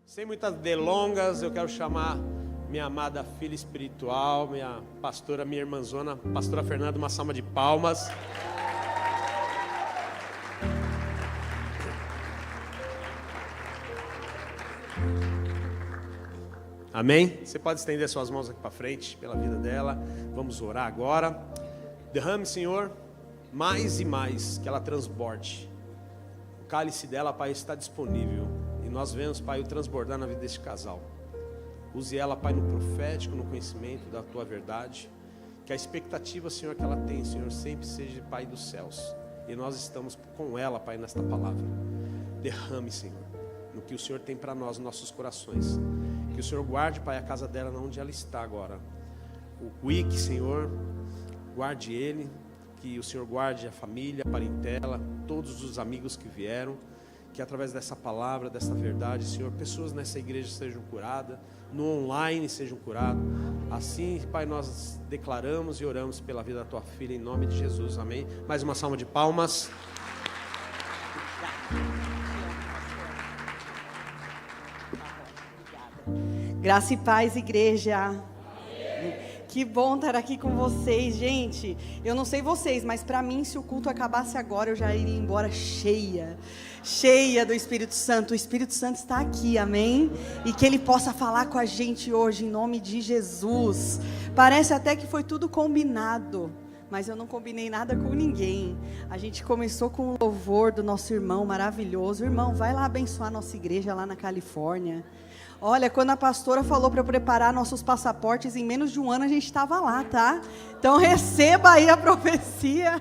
Sem muitas delongas, eu quero chamar minha amada filha espiritual, minha pastora, minha irmãzona, pastora Fernanda, uma salva de palmas. Amém? Você pode estender suas mãos aqui para frente, pela vida dela. Vamos orar agora. Derrame, Senhor, mais e mais, que ela transborde. O cálice dela, Pai, está disponível. E nós vemos, Pai, o transbordar na vida deste casal. Use ela, Pai, no profético, no conhecimento da Tua verdade. Que a expectativa, Senhor, que ela tem, Senhor, sempre seja, Pai, dos céus. E nós estamos com ela, Pai, nesta palavra. Derrame, Senhor, no que o Senhor tem para nós, nos nossos corações. Que o Senhor guarde, Pai, a casa dela, onde ela está agora. O Wick, Senhor, guarde ele. Que o Senhor guarde a família, a parentela, todos os amigos que vieram. Que através dessa palavra, dessa verdade, Senhor, pessoas nessa igreja sejam curadas, no online sejam curadas. Assim, Pai, nós declaramos e oramos pela vida da Tua filha, em nome de Jesus, amém. Mais uma salva de palmas. Graça e paz, igreja. Que bom estar aqui com vocês, gente. Eu não sei vocês, mas para mim, se o culto acabasse agora, eu já iria embora cheia do Espírito Santo. O Espírito Santo está aqui, amém? E que Ele possa falar com a gente hoje, em nome de Jesus. Parece até que foi tudo combinado, mas eu não combinei nada com ninguém. A gente começou com o louvor do nosso irmão maravilhoso. Irmão, vai lá abençoar a nossa igreja lá na Califórnia. Olha, quando a pastora falou para eu preparar nossos passaportes, em menos de um ano a gente estava lá, tá? Então receba aí a profecia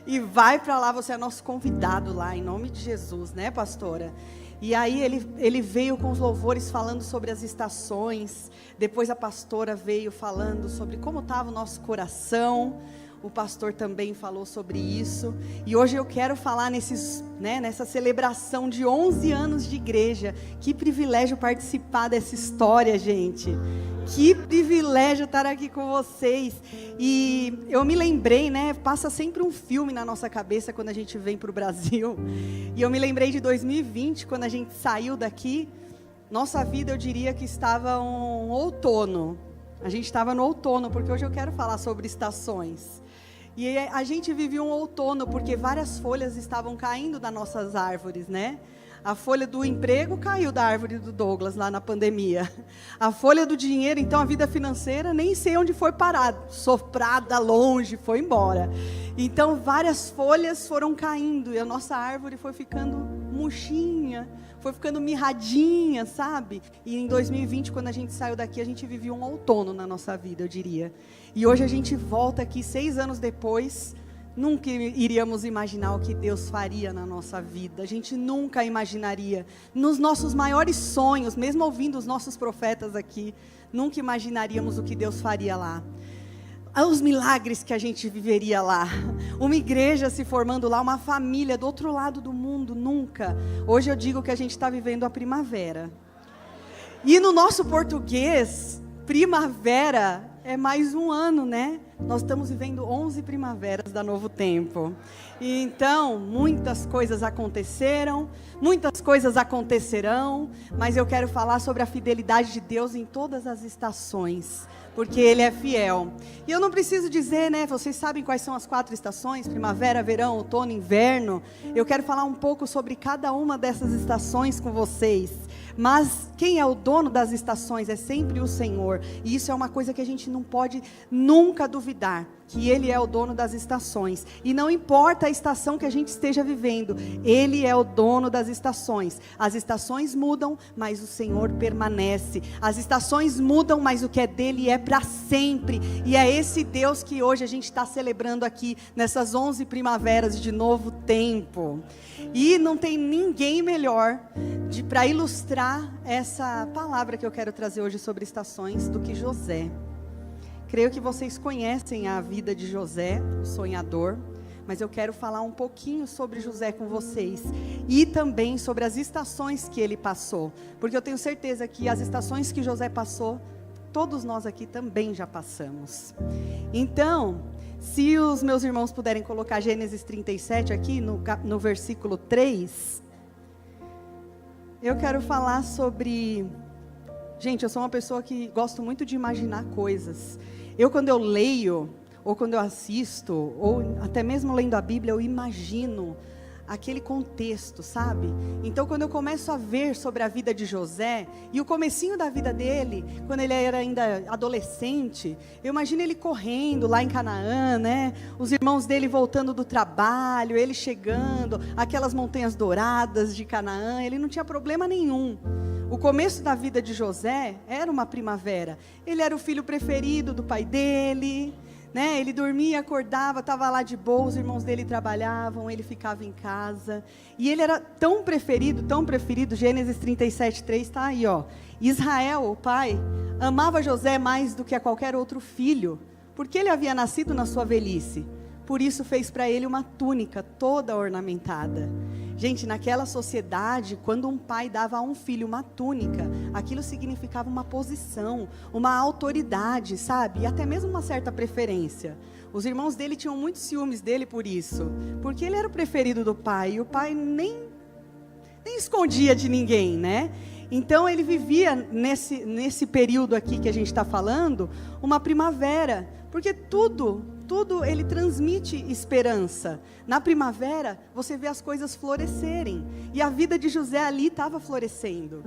e vai para lá, você é nosso convidado lá, em nome de Jesus, né, pastora? E aí ele veio com os louvores falando sobre as estações, depois a pastora veio falando sobre como estava o nosso coração. O pastor também falou sobre isso. E hoje eu quero falar nessa celebração de 11 anos de igreja. Que privilégio participar dessa história, gente. Que privilégio estar aqui com vocês. E eu me lembrei, passa sempre um filme na nossa cabeça quando a gente vem para o Brasil. E eu me lembrei de 2020, quando a gente saiu daqui. Nossa vida, eu diria que estava um outono. A gente estava no outono, porque hoje eu quero falar sobre estações. E a gente vivia um outono, porque várias folhas estavam caindo das nossas árvores, né? A folha do emprego caiu da árvore do Douglas, lá na pandemia. A folha do dinheiro, então a vida financeira, nem sei onde foi parar. Soprada longe, foi embora. Então várias folhas foram caindo, e a nossa árvore foi ficando murchinha, foi ficando mirradinha, sabe? E em 2020, quando a gente saiu daqui, a gente vivia um outono na nossa vida, eu diria. E hoje a gente volta aqui 6 anos depois. Nunca iríamos imaginar o que Deus faria na nossa vida. A gente nunca imaginaria. Nos nossos maiores sonhos, mesmo ouvindo os nossos profetas aqui, nunca imaginaríamos o que Deus faria lá. Os milagres que a gente viveria lá. Uma igreja se formando lá, uma família do outro lado do mundo, nunca. Hoje eu digo que a gente está vivendo a primavera. E no nosso português, primavera é mais um ano, né? Nós estamos vivendo 11 primaveras da Novo Tempo. E então, muitas coisas aconteceram, muitas coisas acontecerão, mas eu quero falar sobre a fidelidade de Deus em todas as estações, porque Ele é fiel. E eu não preciso dizer, vocês sabem quais são as 4 estações, primavera, verão, outono, inverno. Eu quero falar um pouco sobre cada uma dessas estações com vocês. Mas quem é o dono das estações é sempre o Senhor. E isso é uma coisa que a gente não pode nunca duvidar, que Ele é o dono das estações. E não importa a estação que a gente esteja vivendo, Ele é o dono das estações. As estações mudam, mas o Senhor permanece. As estações mudam, mas o que é dele é para sempre. E é esse Deus que hoje a gente está celebrando aqui, nessas 11 primaveras de novo tempo. E não tem ninguém melhor para ilustrar essa palavra que eu quero trazer hoje sobre estações do que José. Creio que vocês conhecem a vida de José, o sonhador, mas eu quero falar um pouquinho sobre José com vocês e também sobre as estações que ele passou, porque eu tenho certeza que as estações que José passou, todos nós aqui também já passamos. Então, se os meus irmãos puderem colocar Gênesis 37 aqui no versículo 3... eu quero falar sobre... Gente, eu sou uma pessoa que gosto muito de imaginar coisas. Quando eu leio, ou quando eu assisto, ou até mesmo lendo a Bíblia, eu imagino aquele contexto, sabe? Então, quando eu começo a ver sobre a vida de José, e o comecinho da vida dele, quando ele era ainda adolescente, eu imagino ele correndo lá em Canaã, né? Os irmãos dele voltando do trabalho, ele chegando, aquelas montanhas douradas de Canaã, ele não tinha problema nenhum. O começo da vida de José era uma primavera. Ele era o filho preferido do pai dele, né? Ele dormia, acordava, estava lá de boa, os irmãos dele trabalhavam, ele ficava em casa. E ele era tão preferido, Gênesis 37:3 está aí, ó. Israel, o pai, amava José mais do que a qualquer outro filho, porque ele havia nascido na sua velhice. Por isso fez para ele uma túnica toda ornamentada. Gente, naquela sociedade, quando um pai dava a um filho uma túnica, aquilo significava uma posição, uma autoridade, sabe? E até mesmo uma certa preferência. Os irmãos dele tinham muitos ciúmes dele por isso, porque ele era o preferido do pai, e o pai nem escondia de ninguém, né? Então ele vivia nesse período aqui que a gente está falando, uma primavera, porque tudo ele transmite esperança. Na primavera, você vê as coisas florescerem. E a vida de José ali estava florescendo.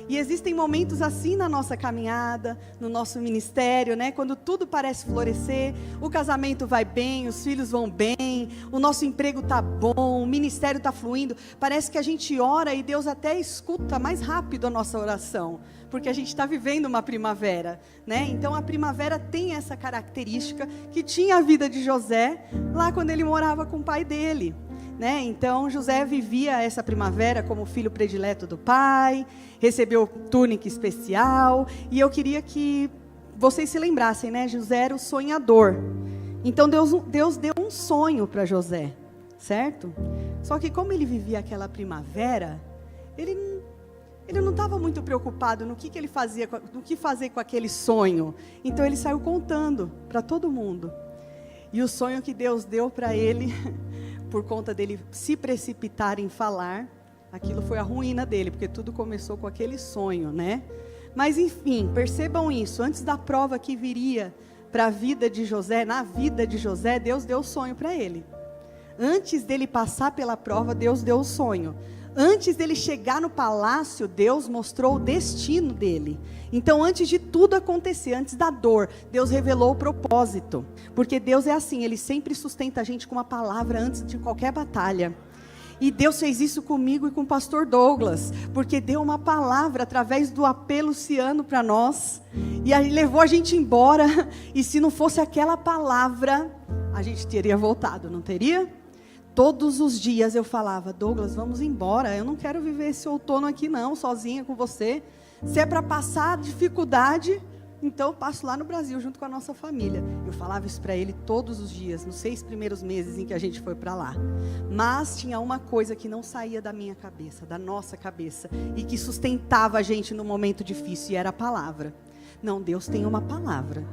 E existem momentos assim na nossa caminhada, no nosso ministério, né? Quando tudo parece florescer, o casamento vai bem, os filhos vão bem, o nosso emprego está bom, o ministério está fluindo. Parece que a gente ora e Deus até escuta mais rápido a nossa oração, porque a gente está vivendo uma primavera, né? Então a primavera tem essa característica que tinha a vida de José lá quando ele morava com o pai dele, né? Então José vivia essa primavera como filho predileto do pai, recebeu túnica especial, e eu queria que vocês se lembrassem, né? José era o sonhador. Então Deus deu um sonho para José, certo? Só que como ele vivia aquela primavera, ele não estava muito preocupado no que ele fazia, no que fazer com aquele sonho. Então ele saiu contando para todo mundo. E o sonho que Deus deu para ele, por conta dele se precipitar em falar, aquilo foi a ruína dele, porque tudo começou com aquele sonho, né? Mas enfim, percebam isso, antes da prova que viria para a vida de José, na vida de José, Deus deu o sonho para ele. Antes dele passar pela prova, Deus deu o sonho. Antes dele chegar no palácio, Deus mostrou o destino dele. Então, antes de tudo acontecer, antes da dor, Deus revelou o propósito. Porque Deus é assim, Ele sempre sustenta a gente com uma palavra antes de qualquer batalha. E Deus fez isso comigo e com o pastor Douglas, porque deu uma palavra através do apelo luciano para nós. E aí levou a gente embora, e se não fosse aquela palavra, a gente teria voltado, não teria? Todos os dias eu falava: Douglas, vamos embora, eu não quero viver esse outono aqui não, sozinha com você. Se é para passar dificuldade, então eu passo lá no Brasil junto com a nossa família. Eu falava isso para ele todos os dias, nos 6 primeiros meses em que a gente foi para lá. Mas tinha uma coisa que não saía da minha cabeça, da nossa cabeça, e que sustentava a gente no momento difícil, e era a palavra. Não, Deus tem uma palavra.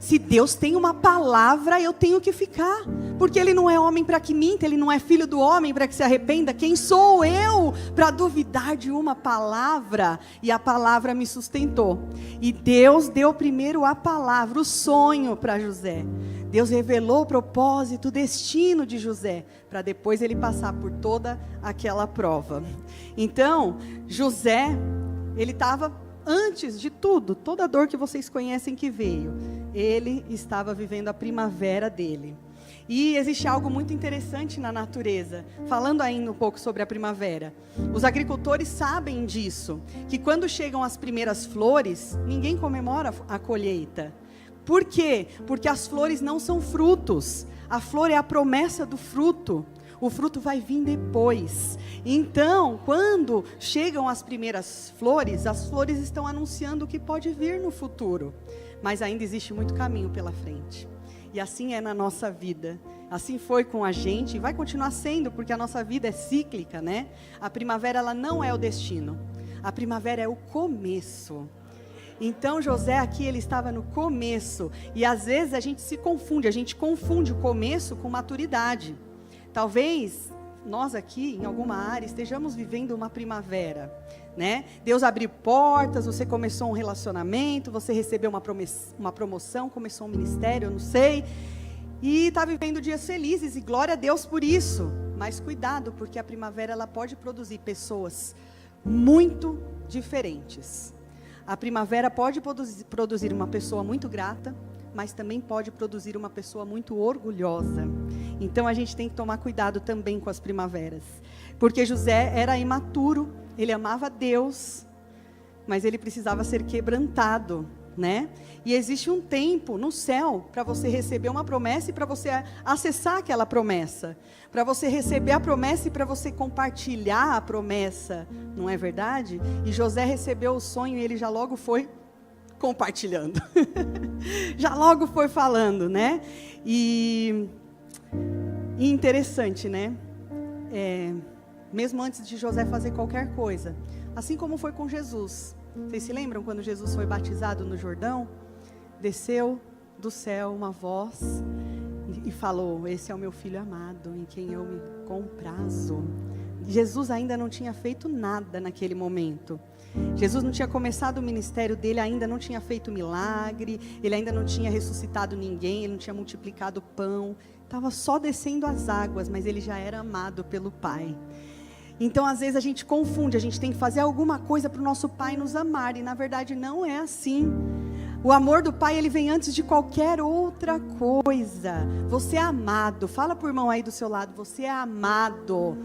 Se Deus tem uma palavra, eu tenho que ficar, porque Ele não é homem para que minta, Ele não é filho do homem para que se arrependa. Quem sou eu para duvidar de uma palavra? E a palavra me sustentou. E Deus deu primeiro a palavra, o sonho para José. Deus revelou o propósito, o destino de José, para depois ele passar por toda aquela prova. Então, José, ele estava... Antes de tudo, toda a dor que vocês conhecem que veio, ele estava vivendo a primavera dele. E existe algo muito interessante na natureza, falando ainda um pouco sobre a primavera. Os agricultores sabem disso, que quando chegam as primeiras flores, ninguém comemora a colheita. Por quê? Porque as flores não são frutos. A flor é a promessa do fruto. O fruto vai vir depois. Então, quando chegam as primeiras flores, as flores estão anunciando o que pode vir no futuro. Mas ainda existe muito caminho pela frente. E assim é na nossa vida. Assim foi com a gente e vai continuar sendo, porque a nossa vida é cíclica, né? A primavera, ela não é o destino. A primavera é o começo. Então José aqui, ele estava no começo. E às vezes a gente se confunde. A gente confunde o começo com maturidade. Talvez nós aqui, em alguma área, estejamos vivendo uma primavera, né? Deus abriu portas, você começou um relacionamento, você recebeu uma promoção, começou um ministério, eu não sei, e está vivendo dias felizes, e glória a Deus por isso. Mas cuidado, porque a primavera ela pode produzir pessoas muito diferentes. A primavera pode produzir uma pessoa muito grata, mas também pode produzir uma pessoa muito orgulhosa. Então a gente tem que tomar cuidado também com as primaveras. Porque José era imaturo, ele amava Deus, mas ele precisava ser quebrantado, né? E existe um tempo no céu para você receber uma promessa e para você acessar aquela promessa. Para você receber a promessa e para você compartilhar a promessa, não é verdade? E José recebeu o sonho e ele já logo foi compartilhando. Já logo foi falando, né? E interessante, né? Mesmo antes de José fazer qualquer coisa, assim como foi com Jesus. Vocês se lembram quando Jesus foi batizado no Jordão? Desceu do céu uma voz e falou: esse é o meu filho amado, em quem eu me comprazo. Jesus ainda não tinha feito nada naquele momento. Jesus não tinha começado o ministério dele, ainda não tinha feito milagre, ele ainda não tinha ressuscitado ninguém, ele não tinha multiplicado o pão, estava só descendo as águas, mas ele já era amado pelo Pai. Então às vezes a gente confunde, a gente tem que fazer alguma coisa para o nosso Pai nos amar, e na verdade não é assim. O amor do Pai, ele vem antes de qualquer outra coisa. Você é amado. Fala para o irmão aí do seu lado, você é amado.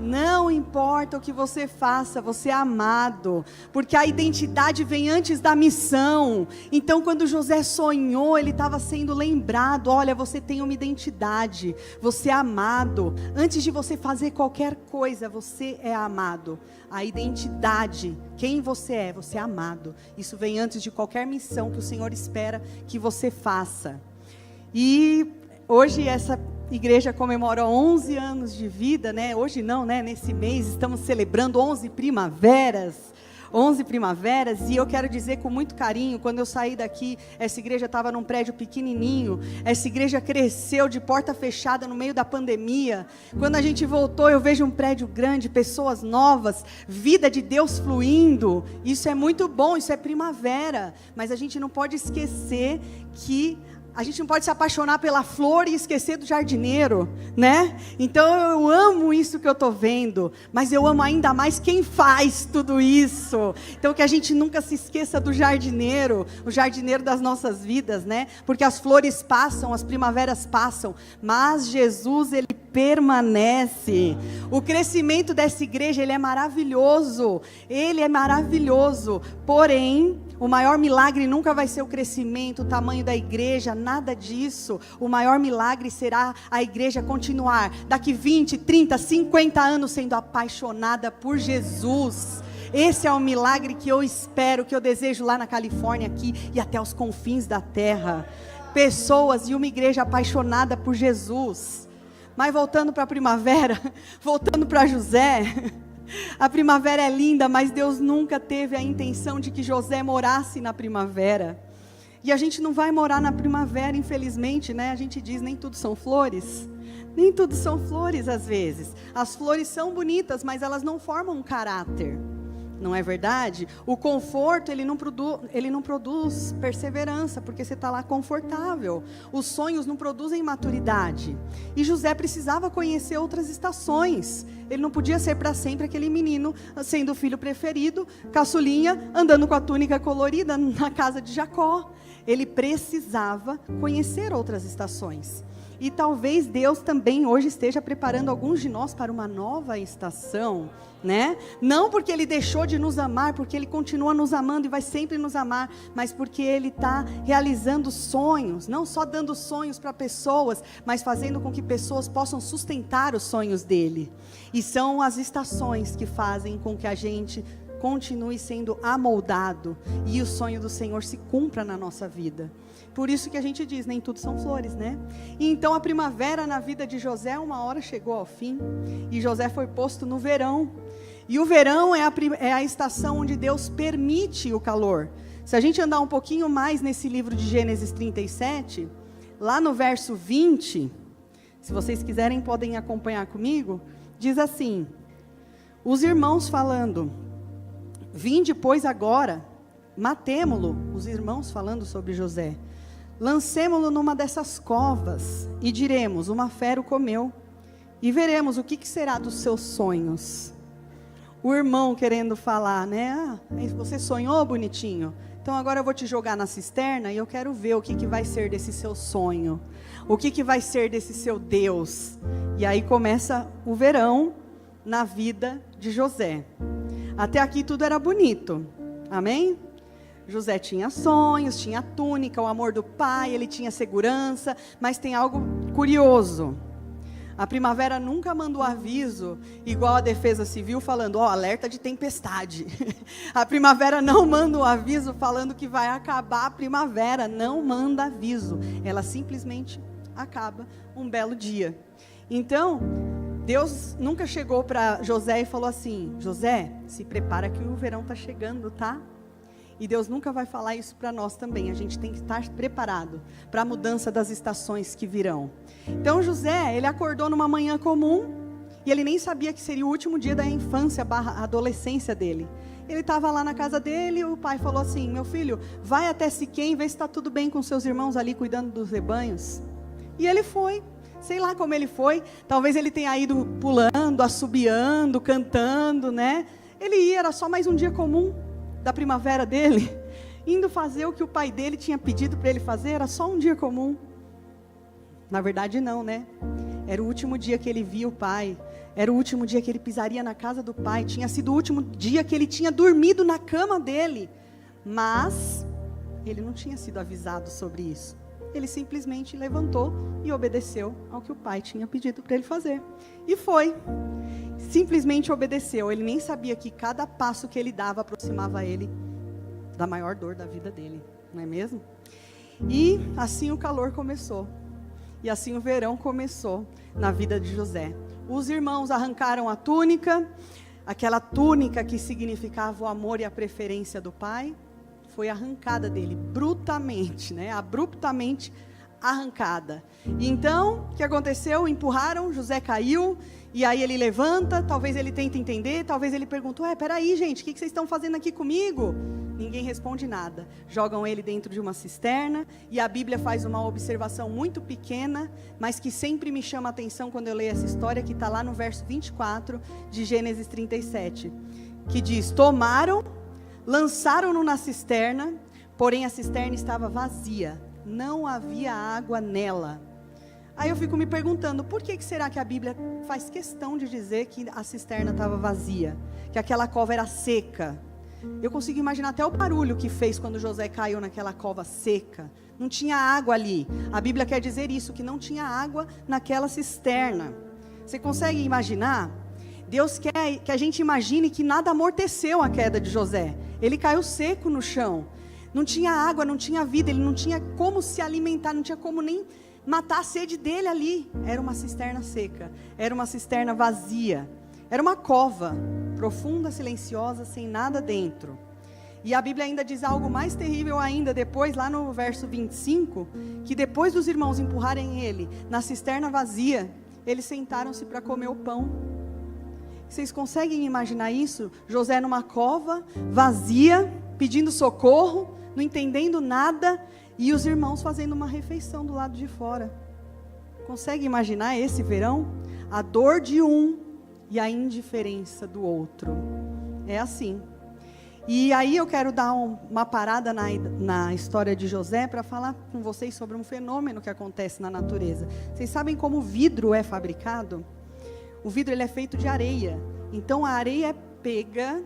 Não importa o que você faça, você é amado, porque a identidade vem antes da missão. Então quando José sonhou, ele estava sendo lembrado: olha, você tem uma identidade, você é amado. Antes de você fazer qualquer coisa, você é amado. A identidade, quem você é amado. Isso vem antes de qualquer missão que o Senhor espera que você faça. E hoje essa igreja comemora 11 anos de vida, né? Hoje não, né? Nesse mês estamos celebrando 11 primaveras, e eu quero dizer com muito carinho, quando eu saí daqui, essa igreja estava num prédio pequenininho, essa igreja cresceu de porta fechada no meio da pandemia. Quando a gente voltou, eu vejo um prédio grande, pessoas novas, vida de Deus fluindo. Isso é muito bom, isso é primavera, mas a gente não pode esquecer que a gente não pode se apaixonar pela flor e esquecer do jardineiro, né? Então eu amo isso que eu estou vendo, mas eu amo ainda mais quem faz tudo isso. Então que a gente nunca se esqueça do jardineiro, o jardineiro das nossas vidas, né? Porque as flores passam, as primaveras passam, mas Jesus, ele permanece. O crescimento dessa igreja, ele é maravilhoso, porém, o maior milagre nunca vai ser o crescimento, o tamanho da igreja, nada disso. O maior milagre será a igreja continuar daqui 20, 30, 50 anos sendo apaixonada por Jesus. Esse é o milagre que eu espero, que eu desejo lá na Califórnia, aqui e até os confins da terra. Pessoas e uma igreja apaixonada por Jesus. Mas voltando para a primavera, voltando para José, a primavera é linda, mas Deus nunca teve a intenção de que José morasse na primavera. E a gente não vai morar na primavera, infelizmente, né? A gente diz, nem tudo são flores. Nem tudo são flores às vezes. As flores são bonitas, mas elas não formam um caráter. Não é verdade? O conforto, ele não produz perseverança, porque você está lá confortável. Os sonhos não produzem maturidade. E José precisava conhecer outras estações. Ele não podia ser para sempre aquele menino, sendo o filho preferido, caçulinha, andando com a túnica colorida na casa de Jacó. Ele precisava conhecer outras estações. E talvez Deus também hoje esteja preparando alguns de nós para uma nova estação, né? Não porque Ele deixou de nos amar, porque Ele continua nos amando e vai sempre nos amar, mas porque Ele está realizando sonhos, não só dando sonhos para pessoas, mas fazendo com que pessoas possam sustentar os sonhos dEle. E são as estações que fazem com que a gente continue sendo amoldado e o sonho do Senhor se cumpra na nossa vida. Por isso que a gente diz, nem tudo são flores, né? E então a primavera na vida de José, uma hora chegou ao fim, e José foi posto no verão. E o verão é a estação onde Deus permite o calor. Se a gente andar um pouquinho mais nesse livro de Gênesis 37, lá no verso 20, se vocês quiserem podem acompanhar comigo, diz assim, os irmãos falando: Vinde, pois, agora, matemo-lo, os irmãos falando sobre José, lancemo-lo numa dessas covas, e diremos, uma fera o comeu, e veremos o que será dos seus sonhos. O irmão querendo falar, né? Você sonhou, bonitinho? Então agora eu vou te jogar na cisterna, e eu quero ver o que vai ser desse seu sonho, o que vai ser desse seu Deus. E aí começa o verão na vida de José. Até aqui tudo era bonito, amém? José tinha sonhos, tinha túnica, o amor do pai, ele tinha segurança, mas tem algo curioso. A primavera nunca mandou aviso, igual a Defesa Civil falando, alerta de tempestade. A primavera não manda um aviso falando que vai acabar a primavera, não manda aviso. Ela simplesmente acaba um belo dia. Então, Deus nunca chegou para José e falou assim, José, se prepara que o verão está chegando, tá? E Deus nunca vai falar isso para nós também, a gente tem que estar preparado para a mudança das estações que virão. Então José, ele acordou numa manhã comum, e ele nem sabia que seria o último dia da infância / adolescência dele. Ele estava lá na casa dele, e o pai falou assim, meu filho, vai até Siquém, vê se está tudo bem com seus irmãos ali, cuidando dos rebanhos. E ele foi. Sei lá como ele foi, talvez ele tenha ido pulando, assobiando, cantando, né? Ele ia, era só mais um dia comum da primavera dele, indo fazer o que o pai dele tinha pedido para ele fazer, era só um dia comum. Na verdade não, né? Era o último dia que ele via o pai, era o último dia que ele pisaria na casa do pai, tinha sido o último dia que ele tinha dormido na cama dele, mas ele não tinha sido avisado sobre isso. Ele simplesmente levantou e obedeceu ao que o pai tinha pedido para ele fazer. E foi. Simplesmente obedeceu. Ele nem sabia que cada passo que ele dava aproximava ele da maior dor da vida dele. Não é mesmo? E assim o calor começou. E assim o verão começou na vida de José. Os irmãos arrancaram a túnica, aquela túnica que significava o amor e a preferência do pai. Foi arrancada dele, brutamente, né? Abruptamente arrancada. E então, o que aconteceu? Empurraram, José caiu, e aí ele levanta, talvez ele tente entender, talvez ele perguntou, peraí gente, o que vocês estão fazendo aqui comigo? Ninguém responde nada. Jogam ele dentro de uma cisterna, e a Bíblia faz uma observação muito pequena, mas que sempre me chama a atenção quando eu leio essa história, que está lá no verso 24 de Gênesis 37, que diz, tomaram, lançaram-no na cisterna, porém a cisterna estava vazia, não havia água nela. Aí eu fico me perguntando, por que será que a Bíblia faz questão de dizer que a cisterna estava vazia, que aquela cova era seca? Eu consigo imaginar até o barulho que fez quando José caiu naquela cova seca. Não tinha água ali. A Bíblia quer dizer isso, que não tinha água naquela cisterna. Você consegue imaginar? Deus quer que a gente imagine que nada amorteceu a queda de José. Ele caiu seco no chão. Não tinha água, não tinha vida, ele não tinha como se alimentar, não tinha como nem matar a sede dele ali. Era uma cisterna seca, era uma cisterna vazia. Era uma cova, profunda, silenciosa, sem nada dentro. E a Bíblia ainda diz algo mais terrível ainda, depois, lá no verso 25, que depois dos irmãos empurrarem ele na cisterna vazia, eles sentaram-se para comer o pão. Vocês conseguem imaginar isso? José numa cova, vazia, pedindo socorro, não entendendo nada, e os irmãos fazendo uma refeição do lado de fora. Consegue imaginar esse verão? A dor de um e a indiferença do outro. É assim. E aí eu quero dar uma parada na história de José para falar com vocês sobre um fenômeno que acontece na natureza. Vocês sabem como o vidro é fabricado? O vidro ele é feito de areia. Então a areia é pega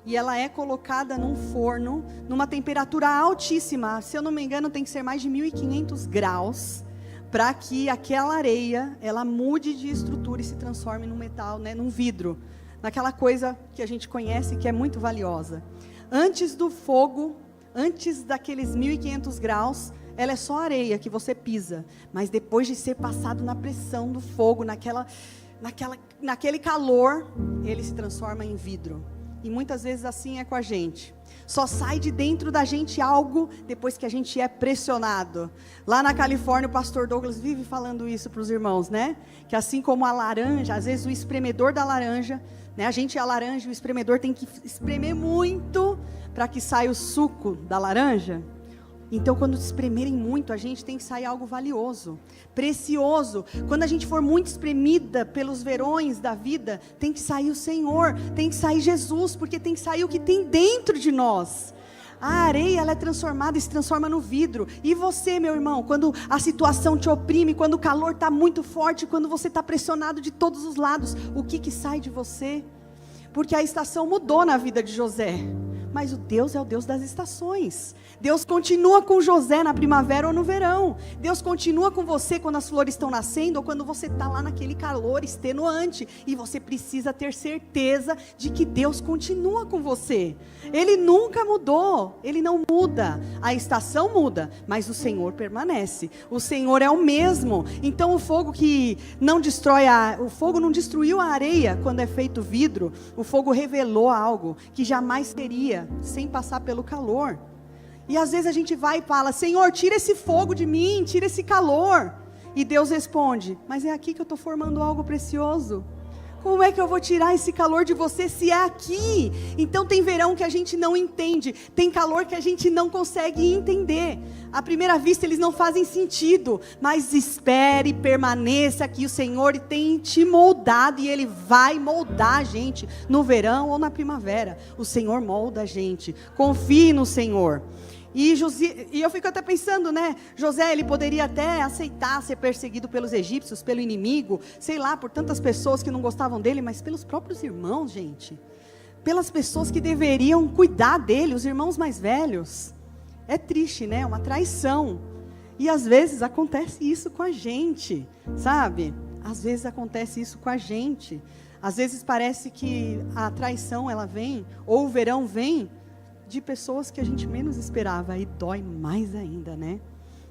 e ela é colocada num forno, numa temperatura altíssima. Se eu não me engano, tem que ser mais de 1.500 graus, para que aquela areia, ela mude de estrutura e se transforme num metal, né, num vidro. Naquela coisa que a gente conhece, que é muito valiosa. Antes do fogo, antes daqueles 1.500 graus, ela é só areia que você pisa. Mas depois de ser passado na pressão do fogo, naquele calor, ele se transforma em vidro. E muitas vezes assim é com a gente. Só sai de dentro da gente algo depois que a gente é pressionado. Lá na Califórnia, o pastor Douglas vive falando isso para os irmãos, né? Que assim como a laranja, às vezes o espremedor da laranja, né? A gente é a laranja, o espremedor tem que espremer muito para que saia o suco da laranja. Então, quando espremerem muito, a gente tem que sair algo valioso, precioso. Quando a gente for muito espremida pelos verões da vida, tem que sair o Senhor, tem que sair Jesus, porque tem que sair o que tem dentro de nós. A areia, ela é transformada e se transforma no vidro. E você, meu irmão, quando a situação te oprime, quando o calor está muito forte, quando você está pressionado de todos os lados, o que sai de você? Porque a estação mudou na vida de José. Mas o Deus é o Deus das estações. Deus continua com José na primavera ou no verão. Deus continua com você quando as flores estão nascendo ou quando você está lá naquele calor extenuante. E você precisa ter certeza de que Deus continua com você. Ele nunca mudou, Ele não muda. A estação muda, mas o Senhor permanece. O Senhor é o mesmo. Então o fogo que não destrói o fogo não destruiu a areia quando é feito vidro. O fogo revelou algo que jamais teria sem passar pelo calor. E às vezes a gente vai e fala: Senhor, tira esse fogo de mim, tira esse calor. E Deus responde: mas é aqui que eu estou formando algo precioso. Como é que eu vou tirar esse calor de você se é aqui? Então tem verão que a gente não entende, tem calor que a gente não consegue entender. À primeira vista eles não fazem sentido, mas espere, permaneça que o Senhor tem te moldado e Ele vai moldar a gente no verão ou na primavera. O Senhor molda a gente, confie no Senhor. E eu fico até pensando, né? José, ele poderia até aceitar ser perseguido pelos egípcios, pelo inimigo, sei lá, por tantas pessoas que não gostavam dele, mas pelos próprios irmãos, gente. Pelas pessoas que deveriam cuidar dele, os irmãos mais velhos. É triste, né? Uma traição. E às vezes acontece isso com a gente, sabe? Às vezes acontece isso com a gente. Às vezes parece que a traição, ela vem, ou o verão vem, de pessoas que a gente menos esperava, e dói mais ainda, né?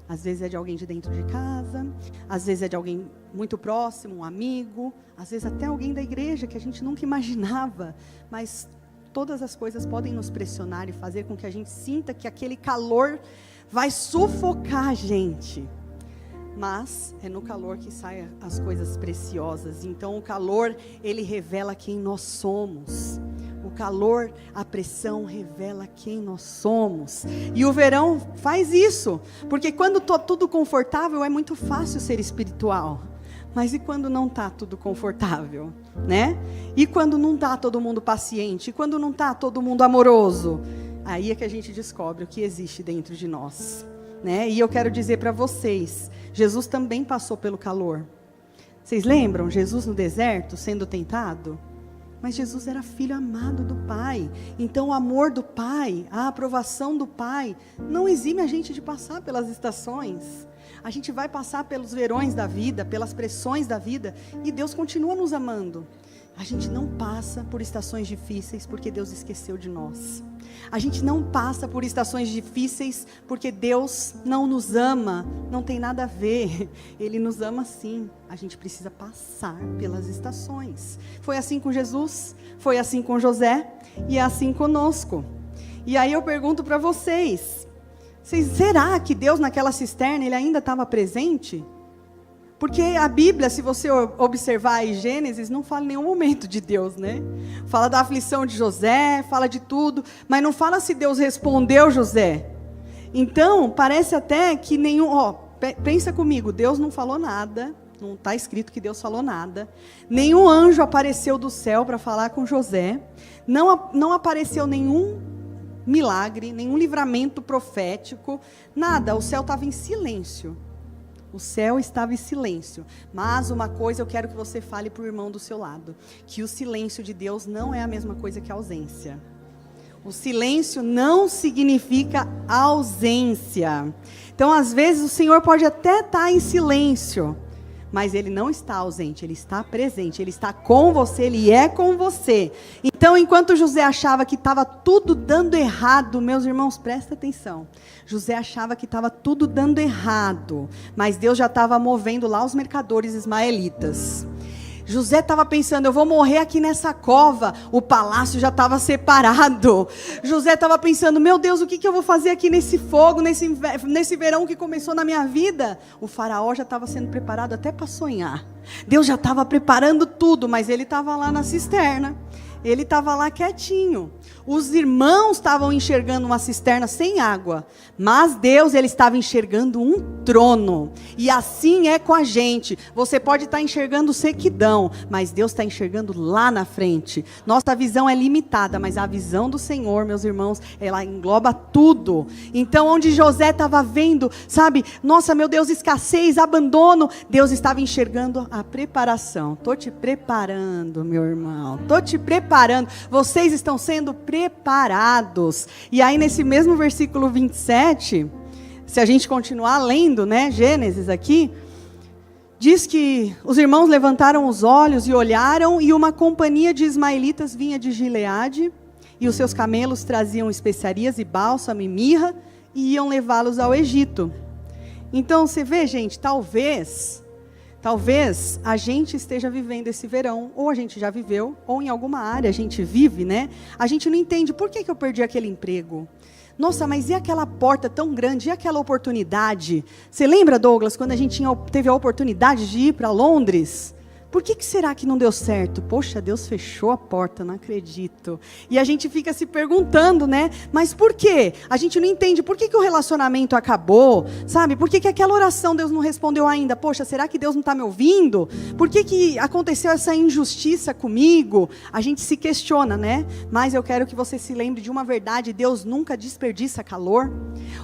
Às vezes é de alguém de dentro de casa, às vezes é de alguém muito próximo, um amigo, às vezes até alguém da igreja que a gente nunca imaginava, mas todas as coisas podem nos pressionar e fazer com que a gente sinta que aquele calor vai sufocar a gente. Mas é no calor que saem as coisas preciosas. Então o calor, ele revela quem nós somos. O calor, a pressão revela quem nós somos. E o verão faz isso. Porque quando está tudo confortável, é muito fácil ser espiritual. Mas e quando não está tudo confortável? Né? E quando não está todo mundo paciente? E quando não está todo mundo amoroso? Aí é que a gente descobre o que existe dentro de nós. Né? E eu quero dizer para vocês, Jesus também passou pelo calor. Vocês lembram Jesus no deserto sendo tentado? Mas Jesus era filho amado do Pai. Então o amor do Pai, a aprovação do Pai, não exime a gente de passar pelas estações. A gente vai passar pelos verões da vida, pelas pressões da vida, e Deus continua nos amando. A gente não passa por estações difíceis porque Deus esqueceu de nós. A gente não passa por estações difíceis porque Deus não nos ama. Não tem nada a ver. Ele nos ama sim. A gente precisa passar pelas estações. Foi assim com Jesus, foi assim com José e é assim conosco. E aí eu pergunto para vocês, será que Deus naquela cisterna ele ainda estava presente? Porque a Bíblia, se você observar em Gênesis, não fala em nenhum momento de Deus, né? Fala da aflição de José, fala de tudo, mas não fala se Deus respondeu José. Então, parece até que pensa comigo, Deus não falou nada, não está escrito que Deus falou nada, nenhum anjo apareceu do céu para falar com José, não apareceu nenhum milagre, nenhum livramento profético, nada, o céu estava em silêncio. O céu estava em silêncio. Mas uma coisa eu quero que você fale para o irmão do seu lado. Que o silêncio de Deus não é a mesma coisa que a ausência. O silêncio não significa ausência. Então, às vezes, o Senhor pode até estar em silêncio. Mas Ele não está ausente, Ele está presente, Ele está com você, Ele é com você. Então, enquanto José achava que estava tudo dando errado, meus irmãos, presta atenção. José achava que estava tudo dando errado, mas Deus já estava movendo lá os mercadores ismaelitas. José estava pensando, eu vou morrer aqui nessa cova. O palácio já estava separado. José estava pensando, meu Deus, o que eu vou fazer aqui nesse fogo, nesse verão que começou na minha vida? O faraó já estava sendo preparado até para sonhar. Deus já estava preparando tudo, mas ele estava lá na cisterna. Ele estava lá quietinho. Os irmãos estavam enxergando uma cisterna sem água, mas Deus, ele estava enxergando um trono. E assim é com a gente. Você pode estar enxergando sequidão, mas Deus está enxergando lá na frente. Nossa visão é limitada, mas a visão do Senhor, meus irmãos, ela engloba tudo. Então, onde José estava vendo, sabe, nossa, meu Deus, escassez, abandono, Deus estava enxergando a preparação. Estou te preparando, meu irmão. Estou te preparando. Vocês estão sendo preparados. E aí nesse mesmo versículo 27, se a gente continuar lendo, né, Gênesis aqui, diz que os irmãos levantaram os olhos e olharam, e uma companhia de ismaelitas vinha de Gileade, e os seus camelos traziam especiarias e bálsamo e mirra, e iam levá-los ao Egito. Então você vê, gente, talvez a gente esteja vivendo esse verão, ou a gente já viveu, ou em alguma área a gente vive, né? A gente não entende, por que eu perdi aquele emprego? Nossa, mas e aquela porta tão grande, e aquela oportunidade? Você lembra, Douglas, quando a gente teve a oportunidade de ir para Londres? Por que será que não deu certo? Poxa, Deus fechou a porta, não acredito. E a gente fica se perguntando, né? Mas por quê? A gente não entende. Por que o relacionamento acabou? Sabe? Por que aquela oração Deus não respondeu ainda? Poxa, será que Deus não está me ouvindo? Por que aconteceu essa injustiça comigo? A gente se questiona, né? Mas eu quero que você se lembre de uma verdade. Deus nunca desperdiça calor.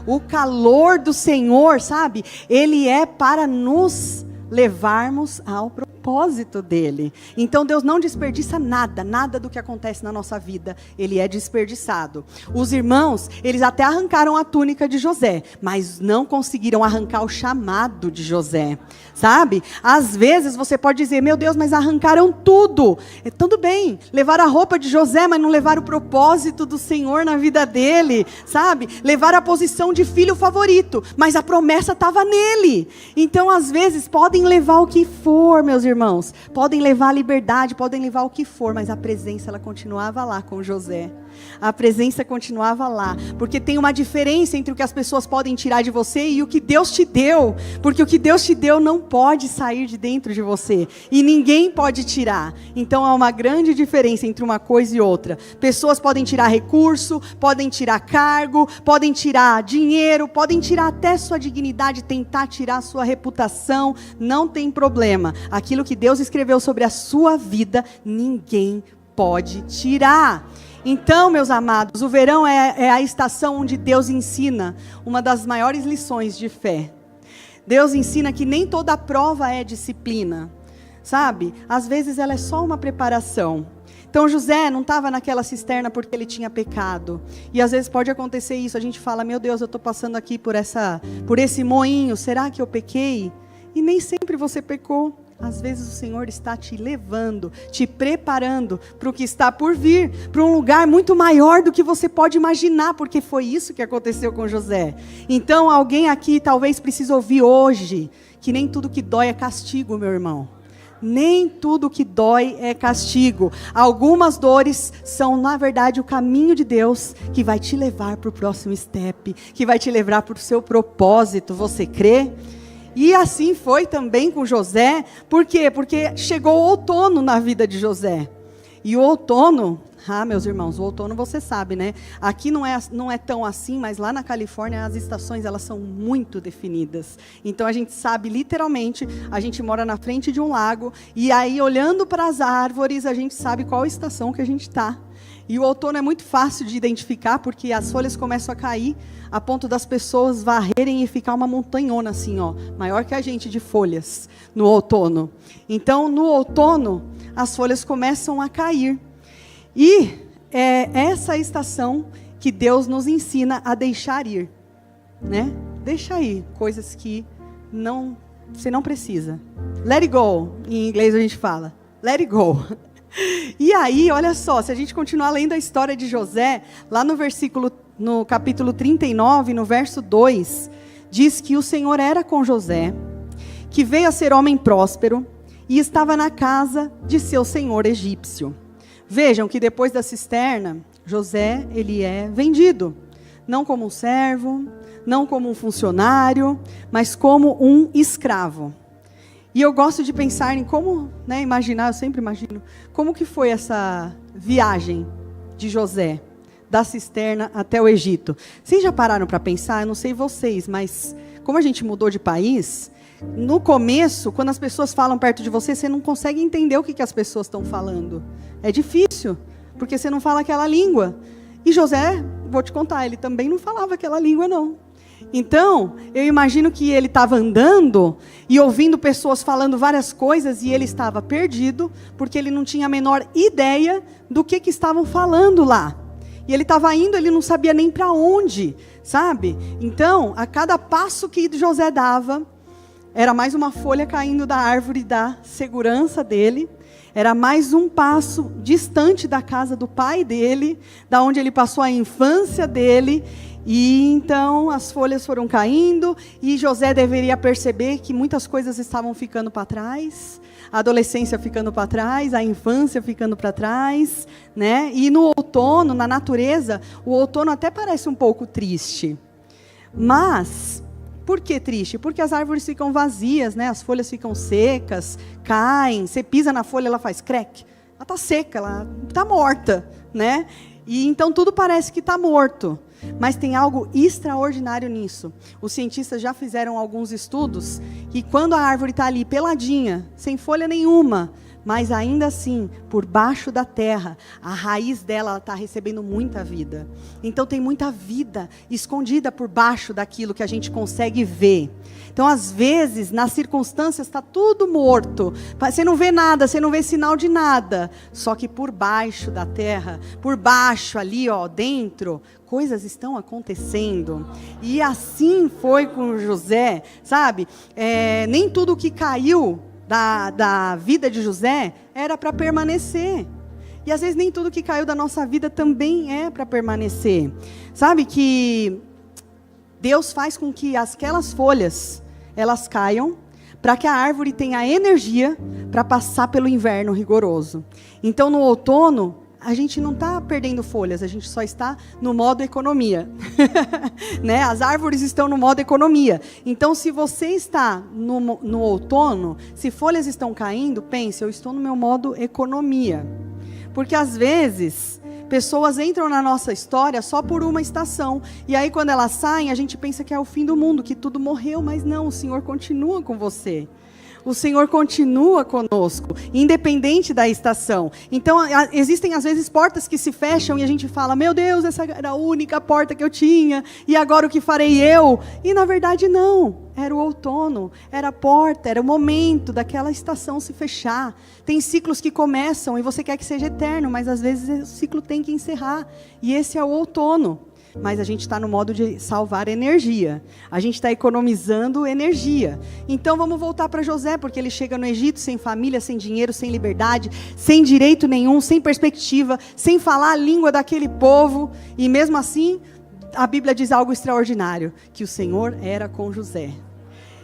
O calor do Senhor, sabe? Ele é para nos levarmos ao propósito dele. Então Deus não desperdiça nada do que acontece na nossa vida, ele é desperdiçado. Os irmãos, eles até arrancaram a túnica de José, mas não conseguiram arrancar o chamado de José, sabe? Às vezes você pode dizer, meu Deus, mas arrancaram tudo. Tudo bem, levaram a roupa de José, mas não levaram o propósito do Senhor na vida dele, sabe? Levaram a posição de filho favorito, mas a promessa estava nele. Então às vezes podem levar o que for, meus irmãos, podem levar a liberdade, podem levar o que for, mas a presença, ela continuava lá com José. A presença continuava lá, porque tem uma diferença entre o que as pessoas podem tirar de você e o que Deus te deu, porque o que Deus te deu não pode sair de dentro de você, e ninguém pode tirar. Então há uma grande diferença entre uma coisa e outra. Pessoas podem tirar recurso, podem tirar cargo, podem tirar dinheiro, podem tirar até sua dignidade, tentar tirar sua reputação, não tem problema. Aquilo que Deus escreveu sobre a sua vida, ninguém pode tirar. Então, meus amados, o verão é a estação onde Deus ensina uma das maiores lições de fé. Deus ensina que nem toda prova é disciplina, sabe? Às vezes ela é só uma preparação. Então José não estava naquela cisterna porque ele tinha pecado. E às vezes pode acontecer isso, a gente fala, meu Deus, eu estou passando aqui por esse moinho, será que eu pequei? E nem sempre você pecou. Às vezes o Senhor está te levando, te preparando para o que está por vir, para um lugar muito maior do que você pode imaginar, porque foi isso que aconteceu com José. Então alguém aqui talvez precise ouvir hoje, que nem tudo que dói é castigo, meu irmão. Nem tudo que dói é castigo. Algumas dores são, na verdade, o caminho de Deus que vai te levar para o próximo step, que vai te levar para o seu propósito. Você crê? E assim foi também com José. Por quê? Porque chegou o outono na vida de José. E o outono, meus irmãos, o outono você sabe, né? Aqui não é tão assim, mas lá na Califórnia as estações, elas são muito definidas. Então a gente sabe literalmente, a gente mora na frente de um lago, e aí olhando para as árvores a gente sabe qual estação que a gente está. E o outono é muito fácil de identificar, porque as folhas começam a cair, a ponto das pessoas varrerem e ficar uma montanhona assim, ó, maior que a gente de folhas no outono. Então, no outono, as folhas começam a cair. E é essa estação que Deus nos ensina a deixar ir, né? Deixa ir coisas que você não precisa. Let it go, em inglês a gente fala. Let it go. E aí, olha só, se a gente continuar lendo a história de José, lá no capítulo 39, no verso 2, diz que o Senhor era com José, que veio a ser homem próspero, e estava na casa de seu senhor egípcio. Vejam que depois da cisterna, José, ele é vendido. Não como um servo, não como um funcionário, mas como um escravo. E eu gosto de pensar em como, imaginar, eu sempre imagino, como que foi essa viagem de José, da cisterna até o Egito. Vocês já pararam para pensar? Eu não sei vocês, mas como a gente mudou de país, no começo, quando as pessoas falam perto de você, você não consegue entender o que as pessoas estão falando. É difícil, porque você não fala aquela língua. E José, vou te contar, ele também não falava aquela língua, não. Então, eu imagino que ele estava andando e ouvindo pessoas falando várias coisas e ele estava perdido, porque ele não tinha a menor ideia do que estavam falando lá. E ele estava indo, ele não sabia nem para onde, sabe? Então, a cada passo que José dava, era mais uma folha caindo da árvore da segurança dele, era mais um passo distante da casa do pai dele, da onde ele passou a infância dele. E então as folhas foram caindo e José deveria perceber que muitas coisas estavam ficando para trás, a adolescência ficando para trás, a infância ficando para trás, né? E no outono, na natureza, o outono até parece um pouco triste. Mas por que triste? Porque as árvores ficam vazias, né? As folhas ficam secas, caem, você pisa na folha, ela faz crack. Ela está seca, ela está morta, né? E então tudo parece que está morto. Mas tem algo extraordinário nisso. Os cientistas já fizeram alguns estudos que quando a árvore está ali peladinha, sem folha nenhuma, mas ainda assim, por baixo da terra, a raiz dela está recebendo muita vida. Então tem muita vida escondida por baixo daquilo que a gente consegue ver. Então, às vezes, nas circunstâncias, está tudo morto. Você não vê nada, você não vê sinal de nada. Só que por baixo da terra, por baixo ali, dentro, coisas estão acontecendo. E assim foi com José, sabe? Nem tudo que caiu da vida de José era para permanecer. E às vezes nem tudo que caiu da nossa vida também é para permanecer. Sabe que Deus faz com que aquelas folhas, elas caiam, para que a árvore tenha energia para passar pelo inverno rigoroso. Então no outono, a gente não está perdendo folhas, a gente só está no modo economia. Né? As árvores estão no modo economia. Então, se você está no outono, se folhas estão caindo, pense, eu estou no meu modo economia. Porque às vezes, pessoas entram na nossa história só por uma estação. E aí, quando elas saem, a gente pensa que é o fim do mundo, que tudo morreu. Mas não, o Senhor continua com você. O Senhor continua conosco, independente da estação. Então, existem às vezes portas que se fecham e a gente fala, meu Deus, essa era a única porta que eu tinha, e agora o que farei eu? E na verdade não, era o outono, era a porta, era o momento daquela estação se fechar. Tem ciclos que começam e você quer que seja eterno, mas às vezes o ciclo tem que encerrar, e esse é o outono. Mas a gente está no modo de salvar energia. A gente está economizando energia. Então vamos voltar para José, porque ele chega no Egito sem família, sem dinheiro, sem liberdade, sem direito nenhum, sem perspectiva, sem falar a língua daquele povo. E mesmo assim, a Bíblia diz algo extraordinário, que o Senhor era com José.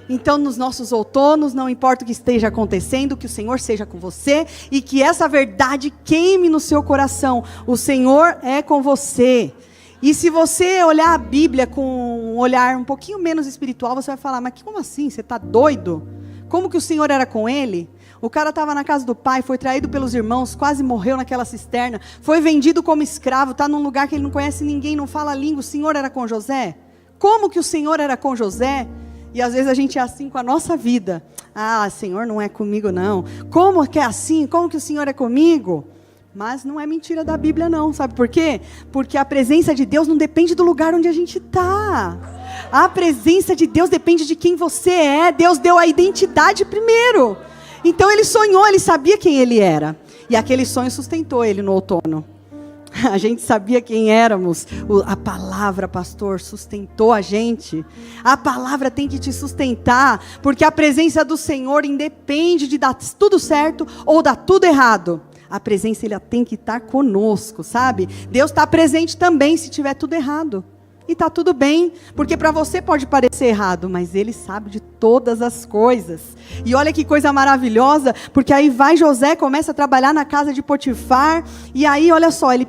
Então, nos nossos outonos, não importa o que esteja acontecendo, que o Senhor seja com você e que essa verdade queime no seu coração. O Senhor é com você. E se você olhar a Bíblia com um olhar um pouquinho menos espiritual, você vai falar, mas como assim? Você está doido? Como que o Senhor era com ele? O cara estava na casa do pai, foi traído pelos irmãos, quase morreu naquela cisterna, foi vendido como escravo, está num lugar que ele não conhece ninguém, não fala a língua. O Senhor era com José? Como que o Senhor era com José? E às vezes a gente é assim com a nossa vida. Ah, Senhor não é comigo não. Como que é assim? Como que o Senhor é comigo? Mas não é mentira da Bíblia não, sabe por quê? Porque a presença de Deus não depende do lugar onde a gente está. A presença de Deus depende de quem você é. Deus deu a identidade primeiro. Então ele sonhou, ele sabia quem ele era. E aquele sonho sustentou ele no outono. A gente sabia quem éramos. A palavra, pastor, sustentou a gente. A palavra tem que te sustentar, porque a presença do Senhor independe de dar tudo certo ou dar tudo errado. A presença, ela tem que estar conosco, sabe? Deus está presente também se tiver tudo errado. e está tudo bem, porque para você pode parecer errado, mas Ele sabe de todas as coisas. E olha que coisa maravilhosa, porque aí vai José, começa a trabalhar na casa de Potifar, e aí olha só, ele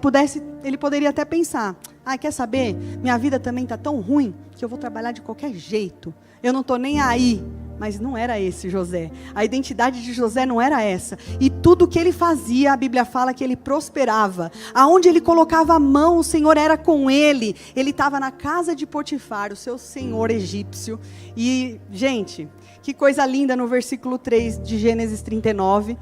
poderia até pensar, quer saber, minha vida também está tão ruim, que eu vou trabalhar de qualquer jeito, eu não estou nem aí. Mas não era esse José. A identidade de José não era essa. E tudo que ele fazia, a Bíblia fala que ele prosperava. Aonde ele colocava a mão, o Senhor era com ele. Ele estava na casa de Potifar, o seu senhor egípcio. E, gente, que coisa linda no versículo 3 de Gênesis 39.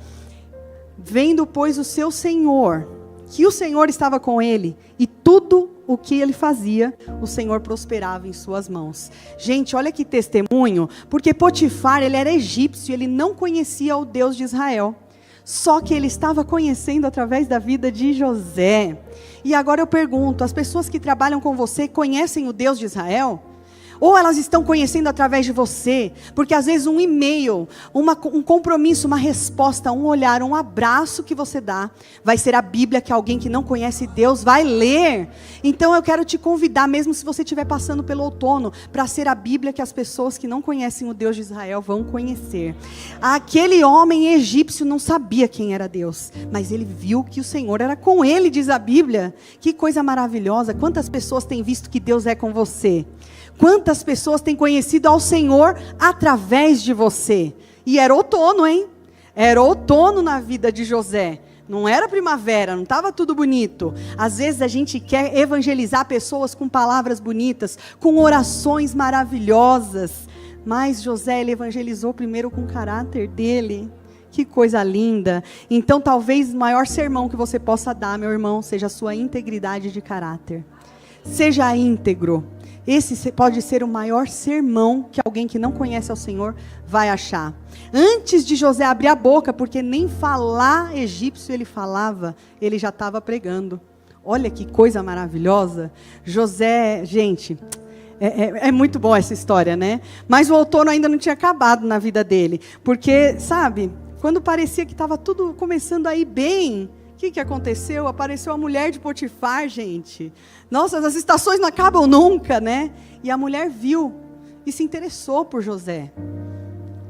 Vendo, pois, o seu senhor, que o Senhor estava com ele, e tudo o que ele fazia, o Senhor prosperava em suas mãos. Gente, olha que testemunho, porque Potifar, ele era egípcio, ele não conhecia o Deus de Israel, só que ele estava conhecendo através da vida de José. E agora eu pergunto, as pessoas que trabalham com você conhecem o Deus de Israel? Ou elas estão conhecendo através de você, porque às vezes um e-mail, um compromisso, uma resposta, um olhar, um abraço que você dá, vai ser a Bíblia que alguém que não conhece Deus vai ler. Então eu quero te convidar, mesmo se você estiver passando pelo outono, para ser a Bíblia que as pessoas que não conhecem o Deus de Israel vão conhecer. Aquele homem egípcio não sabia quem era Deus, mas ele viu que o Senhor era com ele, diz a Bíblia. Que coisa maravilhosa, quantas pessoas têm visto que Deus é com você? Quantas pessoas têm conhecido ao Senhor através de você? E era outono, hein? Era outono na vida de José. Não era primavera, não estava tudo bonito. Às vezes a gente quer evangelizar pessoas com palavras bonitas, com orações maravilhosas. Mas José, ele evangelizou primeiro com o caráter dele. Que coisa linda. Então talvez o maior sermão que você possa dar, meu irmão, seja a sua integridade de caráter. Seja íntegro. Esse pode ser o maior sermão que alguém que não conhece ao Senhor vai achar. Antes de José abrir a boca, porque nem falar egípcio ele falava, ele já estava pregando. Olha que coisa maravilhosa. José, gente, é muito boa essa história, né? Mas o outono ainda não tinha acabado na vida dele. Porque, sabe, quando parecia que estava tudo começando a ir bem, o que aconteceu? Apareceu a mulher de Potifar, gente. Nossa, as estações não acabam nunca, né? E a mulher viu e se interessou por José.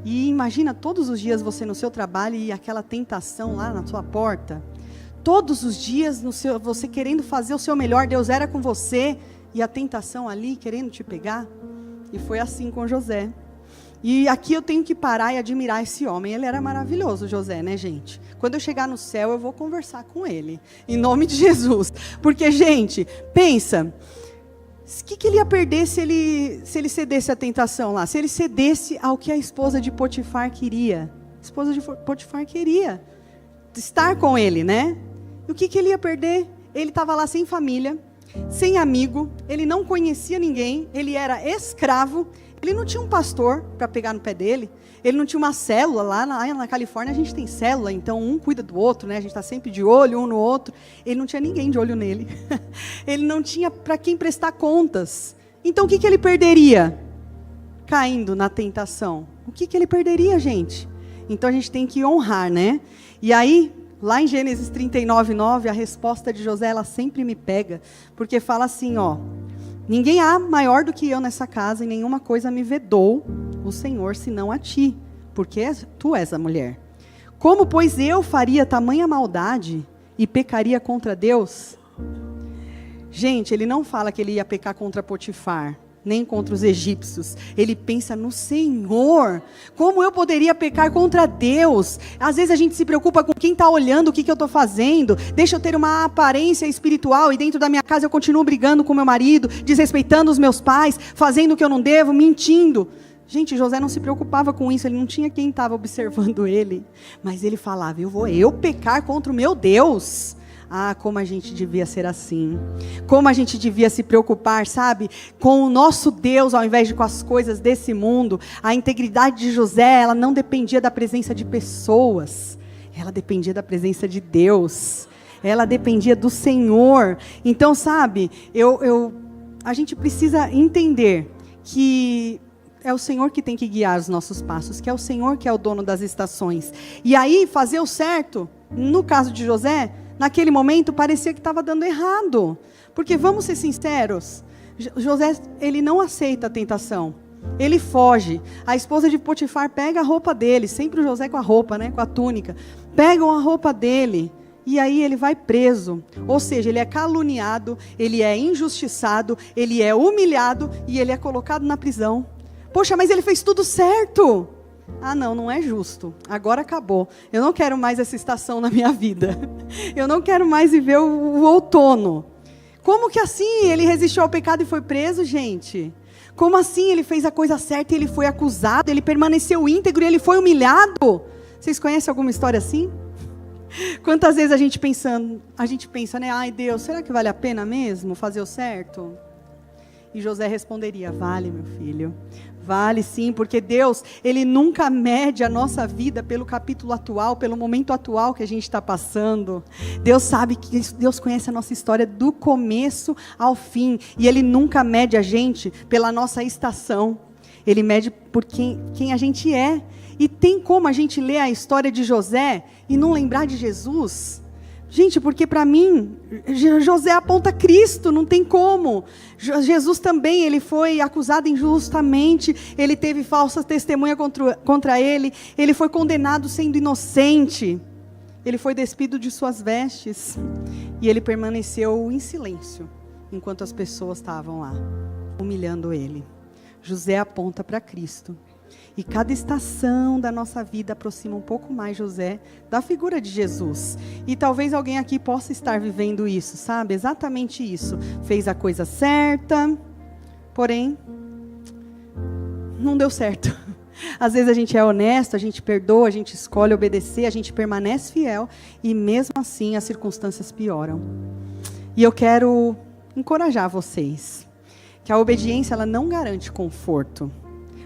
E imagina todos os dias você no seu trabalho e aquela tentação lá na sua porta. Todos os dias você querendo fazer o seu melhor, Deus era com você e a tentação ali querendo te pegar. E foi assim com José. E aqui eu tenho que parar e admirar esse homem. Ele era maravilhoso, José, né, gente? Quando eu chegar no céu, eu vou conversar com ele. Em nome de Jesus. Porque, gente, pensa. O que ele ia perder se ele cedesse à tentação lá? Se ele cedesse ao que a esposa de Potifar queria. A esposa de Potifar queria estar com ele, né? E o que ele ia perder? Ele estava lá sem família, sem amigo. Ele não conhecia ninguém. Ele era escravo. Ele não tinha um pastor para pegar no pé dele. Ele não tinha uma célula. Lá na Califórnia a gente tem célula, então um cuida do outro, né? A gente está sempre de olho um no outro. Ele não tinha ninguém de olho nele. Ele não tinha para quem prestar contas. Então o que ele perderia? Caindo na tentação. O que ele perderia, gente? Então a gente tem que honrar, né? E aí, lá em Gênesis 39:9, a resposta de José, ela sempre me pega. Porque fala assim, ó. Ninguém há maior do que eu nessa casa, e nenhuma coisa me vedou o Senhor, senão a ti, porque tu és a mulher. Como, pois, eu faria tamanha maldade e pecaria contra Deus? Gente, ele não fala que ele ia pecar contra Potifar, nem contra os egípcios. Ele pensa no Senhor. Como eu poderia pecar contra Deus? Às vezes a gente se preocupa com quem está olhando, o que eu estou fazendo. Deixa eu ter uma aparência espiritual e dentro da minha casa eu continuo brigando com meu marido, desrespeitando os meus pais, fazendo o que eu não devo, mentindo. Gente, José não se preocupava com isso, ele não tinha quem estava observando ele. Mas ele falava, eu pecar contra o meu Deus? Ah, como a gente devia ser assim. Como a gente devia se preocupar, sabe? Com o nosso Deus, ao invés de com as coisas desse mundo. A integridade de José, ela não dependia da presença de pessoas. Ela dependia da presença de Deus. Ela dependia do Senhor. Então, sabe? A gente precisa entender que é o Senhor que tem que guiar os nossos passos. Que é o Senhor que é o dono das estações. E aí, fazer o certo, no caso de José, naquele momento parecia que estava dando errado. Porque vamos ser sinceros, José, ele não aceita a tentação. Ele foge. A esposa de Potifar pega a roupa dele, sempre o José com a roupa, né, com a túnica. Pegam a roupa dele e aí ele vai preso. Ou seja, ele é caluniado, ele é injustiçado, ele é humilhado e ele é colocado na prisão. Poxa, mas ele fez tudo certo. Ah, não é justo. Agora acabou. Eu não quero mais essa estação na minha vida. Eu não quero mais viver o outono. Como que assim ele resistiu ao pecado e foi preso, gente? Como assim ele fez a coisa certa e ele foi acusado, ele permaneceu íntegro e ele foi humilhado? Vocês conhecem alguma história assim? Quantas vezes a gente pensa, né? Ai Deus, será que vale a pena mesmo fazer o certo? E José responderia, vale meu filho, vale sim, porque Deus, Ele nunca mede a nossa vida pelo capítulo atual, pelo momento atual que a gente está passando. Deus sabe que Deus conhece a nossa história do começo ao fim, e Ele nunca mede a gente pela nossa estação, Ele mede por quem a gente é. E tem como a gente ler a história de José e não lembrar de Jesus? Gente, porque para mim, José aponta Cristo, não tem como. Jesus também, ele foi acusado injustamente, ele teve falsa testemunha contra ele, ele foi condenado sendo inocente, ele foi despido de suas vestes, e ele permaneceu em silêncio, enquanto as pessoas estavam lá, humilhando ele. José aponta para Cristo. E cada estação da nossa vida aproxima um pouco mais José da figura de Jesus. E talvez alguém aqui possa estar vivendo isso, sabe? Exatamente isso. Fez a coisa certa, porém, não deu certo. Às vezes a gente é honesto, a gente perdoa, a gente escolhe obedecer, a gente permanece fiel e mesmo assim as circunstâncias pioram. E eu quero encorajar vocês, que a obediência ela não garante conforto.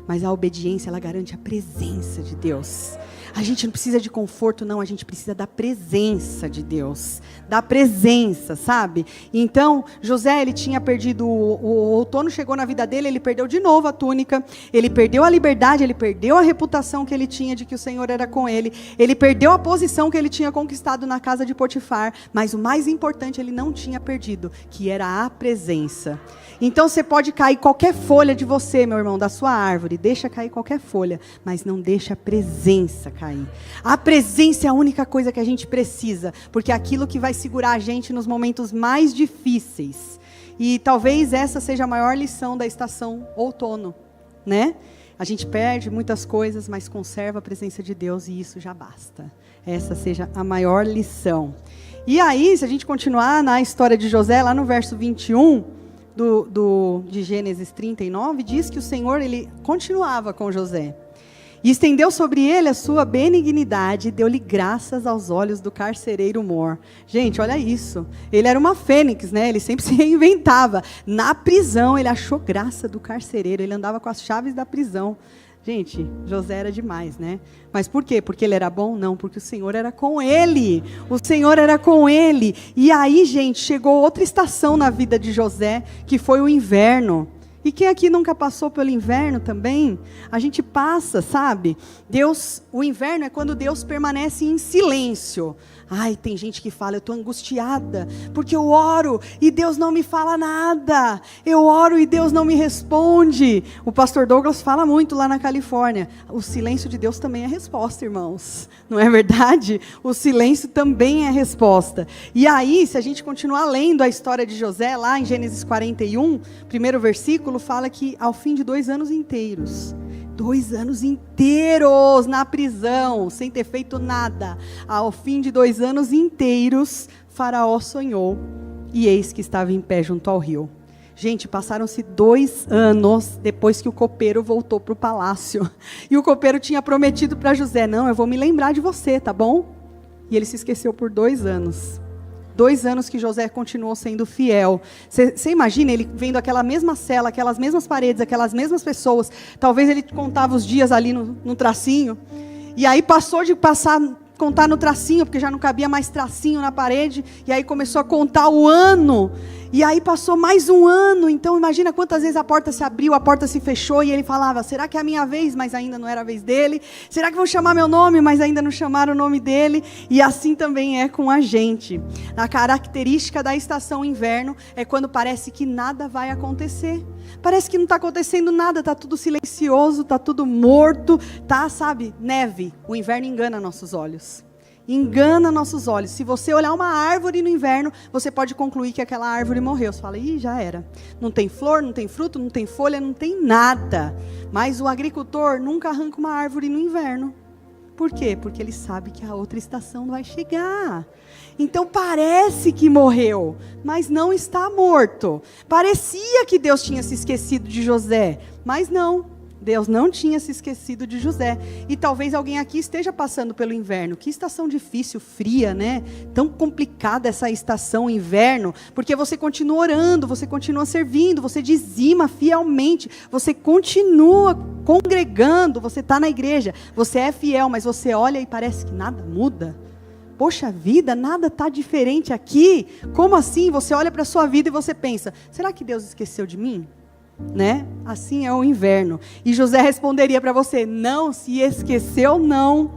Mas a obediência, ela garante a presença de Deus. A gente não precisa de conforto, não. A gente precisa da presença de Deus. Da presença, sabe? Então, José, ele tinha perdido, o outono chegou na vida dele, ele perdeu de novo a túnica. Ele perdeu a liberdade, ele perdeu a reputação que ele tinha de que o Senhor era com ele. Ele perdeu a posição que ele tinha conquistado na casa de Potifar. Mas o mais importante, ele não tinha perdido, que era a presença. Então você pode cair qualquer folha de você, meu irmão, da sua árvore. Deixa cair qualquer folha, mas não deixa a presença cair. A presença é a única coisa que a gente precisa, porque é aquilo que vai segurar a gente nos momentos mais difíceis. E talvez essa seja a maior lição da estação outono, né? A gente perde muitas coisas, mas conserva a presença de Deus e isso já basta. Essa seja a maior lição. E aí, se a gente continuar na história de José, lá no verso 21... de Gênesis 39, diz que o Senhor, ele continuava com José. E estendeu sobre ele a sua benignidade, e deu-lhe graças aos olhos do carcereiro Mor. Gente, olha isso. Ele era uma fênix, né? Ele sempre se reinventava. Na prisão, ele achou graça do carcereiro. Ele andava com as chaves da prisão. Gente, José era demais, né? Mas por quê? Porque ele era bom? Não, porque o Senhor era com ele. O Senhor era com ele. E aí, gente, chegou outra estação na vida de José, que foi o inverno. E quem aqui nunca passou pelo inverno também? A gente passa, sabe? O inverno é quando Deus permanece em silêncio. Ai, tem gente que fala, eu estou angustiada, porque eu oro e Deus não me fala nada. Eu oro e Deus não me responde. O pastor Douglas fala muito lá na Califórnia. O silêncio de Deus também é resposta, irmãos. Não é verdade? O silêncio também é resposta. E aí, se a gente continuar lendo a história de José, lá em Gênesis 41, primeiro versículo, fala que ao fim de 2 anos inteiros... 2 anos inteiros na prisão, sem ter feito nada. Ao fim de 2 anos inteiros, Faraó sonhou, e eis que estava em pé junto ao rio. Gente, passaram-se 2 anos depois que o copeiro voltou para o palácio. E o copeiro tinha prometido para José, não, eu vou me lembrar de você, tá bom? E ele se esqueceu por 2 anos. 2 anos que José continuou sendo fiel. Você imagina ele vendo aquela mesma cela, aquelas mesmas paredes, aquelas mesmas pessoas. Talvez ele contava os dias ali no tracinho. E aí passou de contar no tracinho, porque já não cabia mais tracinho na parede. E aí começou a contar o ano. E aí passou mais um ano, então imagina quantas vezes a porta se abriu, a porta se fechou, e ele falava, será que é a minha vez, mas ainda não era a vez dele? Será que vão chamar meu nome, mas ainda não chamaram o nome dele? E assim também é com a gente. A característica da estação inverno é quando parece que nada vai acontecer. Parece que não está acontecendo nada, está tudo silencioso, está tudo morto, tá, sabe, neve. O inverno engana nossos olhos. Engana nossos olhos. Se você olhar uma árvore no inverno, você pode concluir que aquela árvore morreu. Você fala, ih, já era. Não tem flor, não tem fruto, não tem folha, não tem nada. Mas o agricultor nunca arranca uma árvore no inverno. Por quê? Porque ele sabe que a outra estação vai chegar. Então parece que morreu, mas não está morto. Parecia que Deus tinha se esquecido de José, mas não. Deus não tinha se esquecido de José. E talvez alguém aqui esteja passando pelo inverno. Que estação difícil, fria, né? Tão complicada essa estação inverno. Porque você continua orando, você continua servindo, você dizima fielmente, você continua congregando, você está na igreja, você é fiel, mas você olha e parece que nada muda. Poxa vida, nada está diferente aqui. Como assim? Você olha para a sua vida e você pensa, será que Deus esqueceu de mim? Né? Assim é o inverno. E José responderia para você, não se esqueceu não.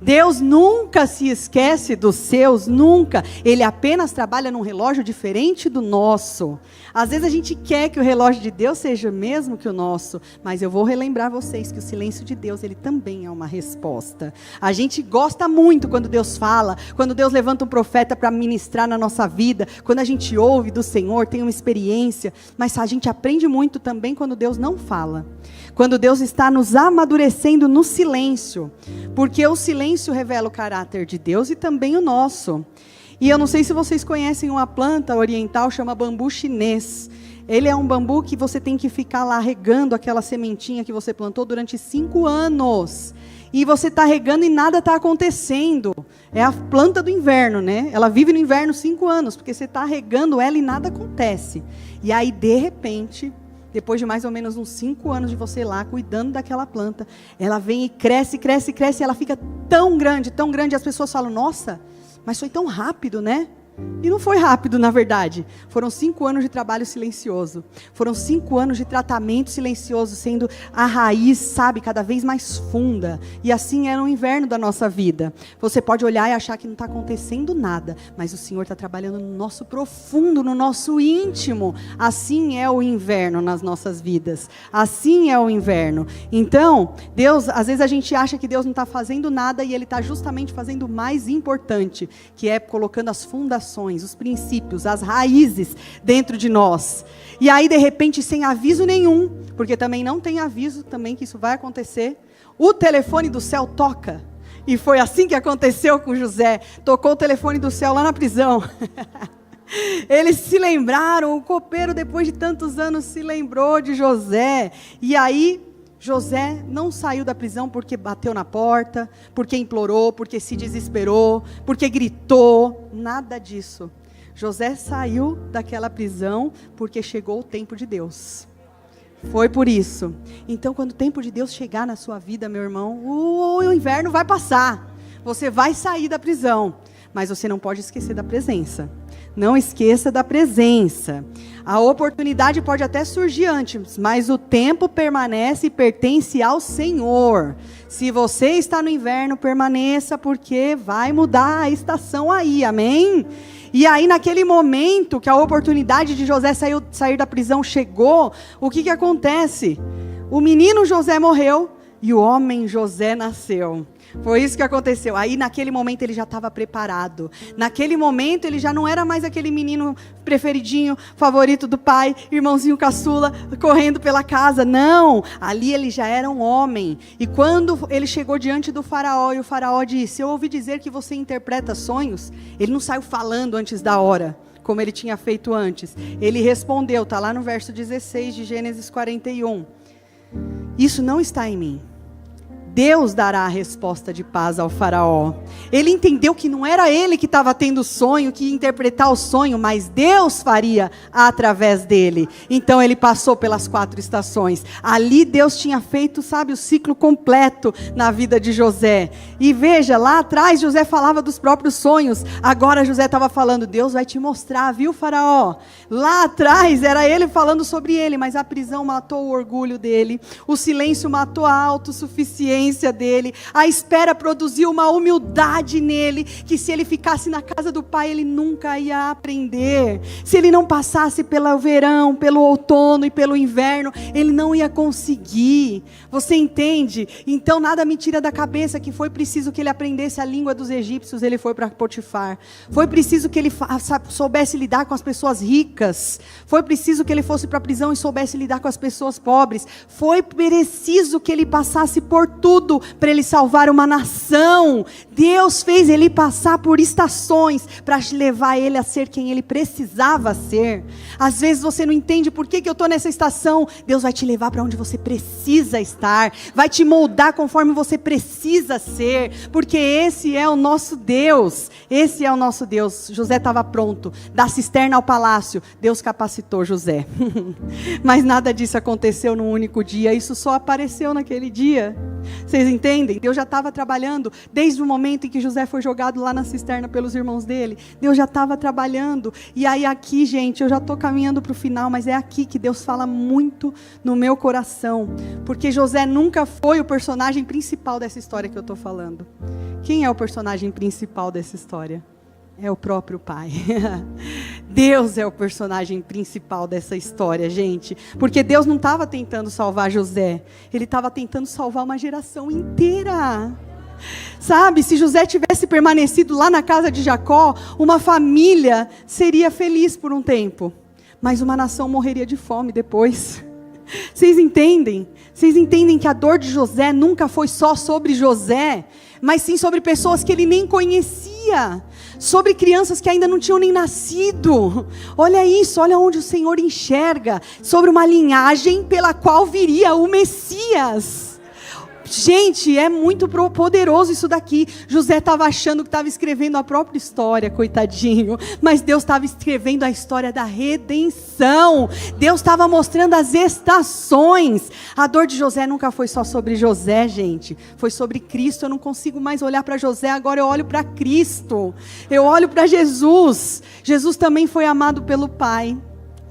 Deus nunca se esquece dos seus, nunca. Ele apenas trabalha num relógio diferente do nosso. Às vezes a gente quer que o relógio de Deus seja o mesmo que o nosso, mas eu vou relembrar vocês que o silêncio de Deus, ele também é uma resposta. A gente gosta muito quando Deus fala, quando Deus levanta um profeta para ministrar na nossa vida, quando a gente ouve do Senhor, tem uma experiência, mas a gente aprende muito também quando Deus não fala. Quando Deus está nos amadurecendo no silêncio, porque o silêncio revela o caráter de Deus e também o nosso. E eu não sei se vocês conhecem uma planta oriental, chama bambu chinês. Ele é um bambu que você tem que ficar lá regando aquela sementinha que você plantou durante 5 anos. E você está regando e nada está acontecendo. É a planta do inverno, né? Ela vive no inverno 5 anos, porque você está regando ela e nada acontece. E aí, de repente, depois de mais ou menos uns 5 anos de você lá, cuidando daquela planta, ela vem e cresce, cresce, cresce, e ela fica tão grande, e as pessoas falam, nossa, mas foi tão rápido, né? E não foi rápido, na verdade. Foram 5 anos de trabalho silencioso. Foram 5 anos de tratamento silencioso, sendo a raiz, sabe, cada vez mais funda. E assim é no inverno da nossa vida. Você pode olhar e achar que não está acontecendo nada, mas o Senhor está trabalhando no nosso profundo, no nosso íntimo. Assim é o inverno nas nossas vidas. Assim é o inverno. Então, Deus, às vezes a gente acha que Deus não está fazendo nada e Ele está justamente fazendo o mais importante, que é colocando as fundações, os princípios, as raízes dentro de nós. E aí, de repente, sem aviso nenhum, porque também não tem aviso também que isso vai acontecer, o telefone do céu toca. E foi assim que aconteceu com José. Tocou o telefone do céu lá na prisão. Eles se lembraram, o copeiro, depois de tantos anos, se lembrou de José. E aí, José não saiu da prisão porque bateu na porta, porque implorou, porque se desesperou, porque gritou, nada disso. José saiu daquela prisão porque chegou o tempo de Deus. Foi por isso. Então, quando o tempo de Deus chegar na sua vida, meu irmão, o inverno vai passar. Você vai sair da prisão, mas você não pode esquecer da presença. Não esqueça da presença. A oportunidade pode até surgir antes, mas o tempo permanece e pertence ao Senhor. Se você está no inverno, permaneça, porque vai mudar a estação aí, amém? E aí, naquele momento que a oportunidade de José sair da prisão chegou, o que acontece? O menino José morreu e o homem José nasceu. Foi isso que aconteceu. Aí naquele momento ele já estava preparado. Naquele momento ele já não era mais aquele menino preferidinho, favorito do pai, irmãozinho caçula, correndo pela casa. Não, ali ele já era um homem. E quando ele chegou diante do faraó, e o faraó disse, eu ouvi dizer que você interpreta sonhos. Ele não saiu falando antes da hora, como ele tinha feito antes. Ele respondeu, está lá no verso 16 de Gênesis 41. Isso não está em mim. Deus dará a resposta de paz ao faraó. Ele entendeu que não era ele que estava tendo o sonho, que ia interpretar o sonho, mas Deus faria através dele. Então ele passou pelas 4 estações. Ali Deus tinha feito, sabe, o ciclo completo na vida de José. E veja, lá atrás José falava dos próprios sonhos. Agora José estava falando, Deus vai te mostrar, viu, faraó? Lá atrás era ele falando sobre ele, mas a prisão matou o orgulho dele. O silêncio matou a autossuficiência dele. A espera produziu uma humildade nele, que se ele ficasse na casa do pai, ele nunca ia aprender. Se ele não passasse pelo verão, pelo outono e pelo inverno, ele não ia conseguir. Você entende? Então nada me tira da cabeça que foi preciso que ele aprendesse a língua dos egípcios. Ele foi para Potifar. Foi preciso que ele soubesse lidar com as pessoas ricas. Foi preciso que ele fosse para a prisão e soubesse lidar com as pessoas pobres. Foi preciso que ele passasse por tudo para ele salvar uma nação. Deus fez ele passar por estações para levar ele a ser quem ele precisava ser. Às vezes você não entende por que eu estou nessa estação. Deus vai te levar para onde você precisa estar, vai te moldar conforme você precisa ser, porque esse é o nosso Deus. Esse é o nosso Deus. José estava pronto, da cisterna ao palácio, Deus capacitou José. Mas nada disso aconteceu num único dia, isso só apareceu naquele dia. Vocês entendem? Deus já estava trabalhando desde o momento em que José foi jogado lá na cisterna pelos irmãos dele. Deus já estava trabalhando. E aí aqui, gente, eu já estou caminhando para o final, mas é aqui que Deus fala muito no meu coração. Porque José nunca foi o personagem principal dessa história que eu estou falando. Quem é o personagem principal dessa história? É o próprio Pai. Deus é o personagem principal dessa história, gente. Porque Deus não estava tentando salvar José. Ele estava tentando salvar uma geração inteira. Sabe, se José tivesse permanecido lá na casa de Jacó, uma família seria feliz por um tempo. Mas uma nação morreria de fome depois. Vocês entendem? Vocês entendem que a dor de José nunca foi só sobre José, mas sim sobre pessoas que ele nem conhecia, sobre crianças que ainda não tinham nem nascido. Olha isso, olha onde o Senhor enxerga, sobre uma linhagem pela qual viria o Messias. Gente, é muito poderoso isso daqui. José estava achando que estava escrevendo a própria história, coitadinho. Mas Deus estava escrevendo a história da redenção. Deus estava mostrando as estações. A dor de José nunca foi só sobre José, gente. Foi sobre Cristo. Eu não consigo mais olhar para José, agora eu olho para Cristo. Eu olho para Jesus. Jesus também foi amado pelo Pai.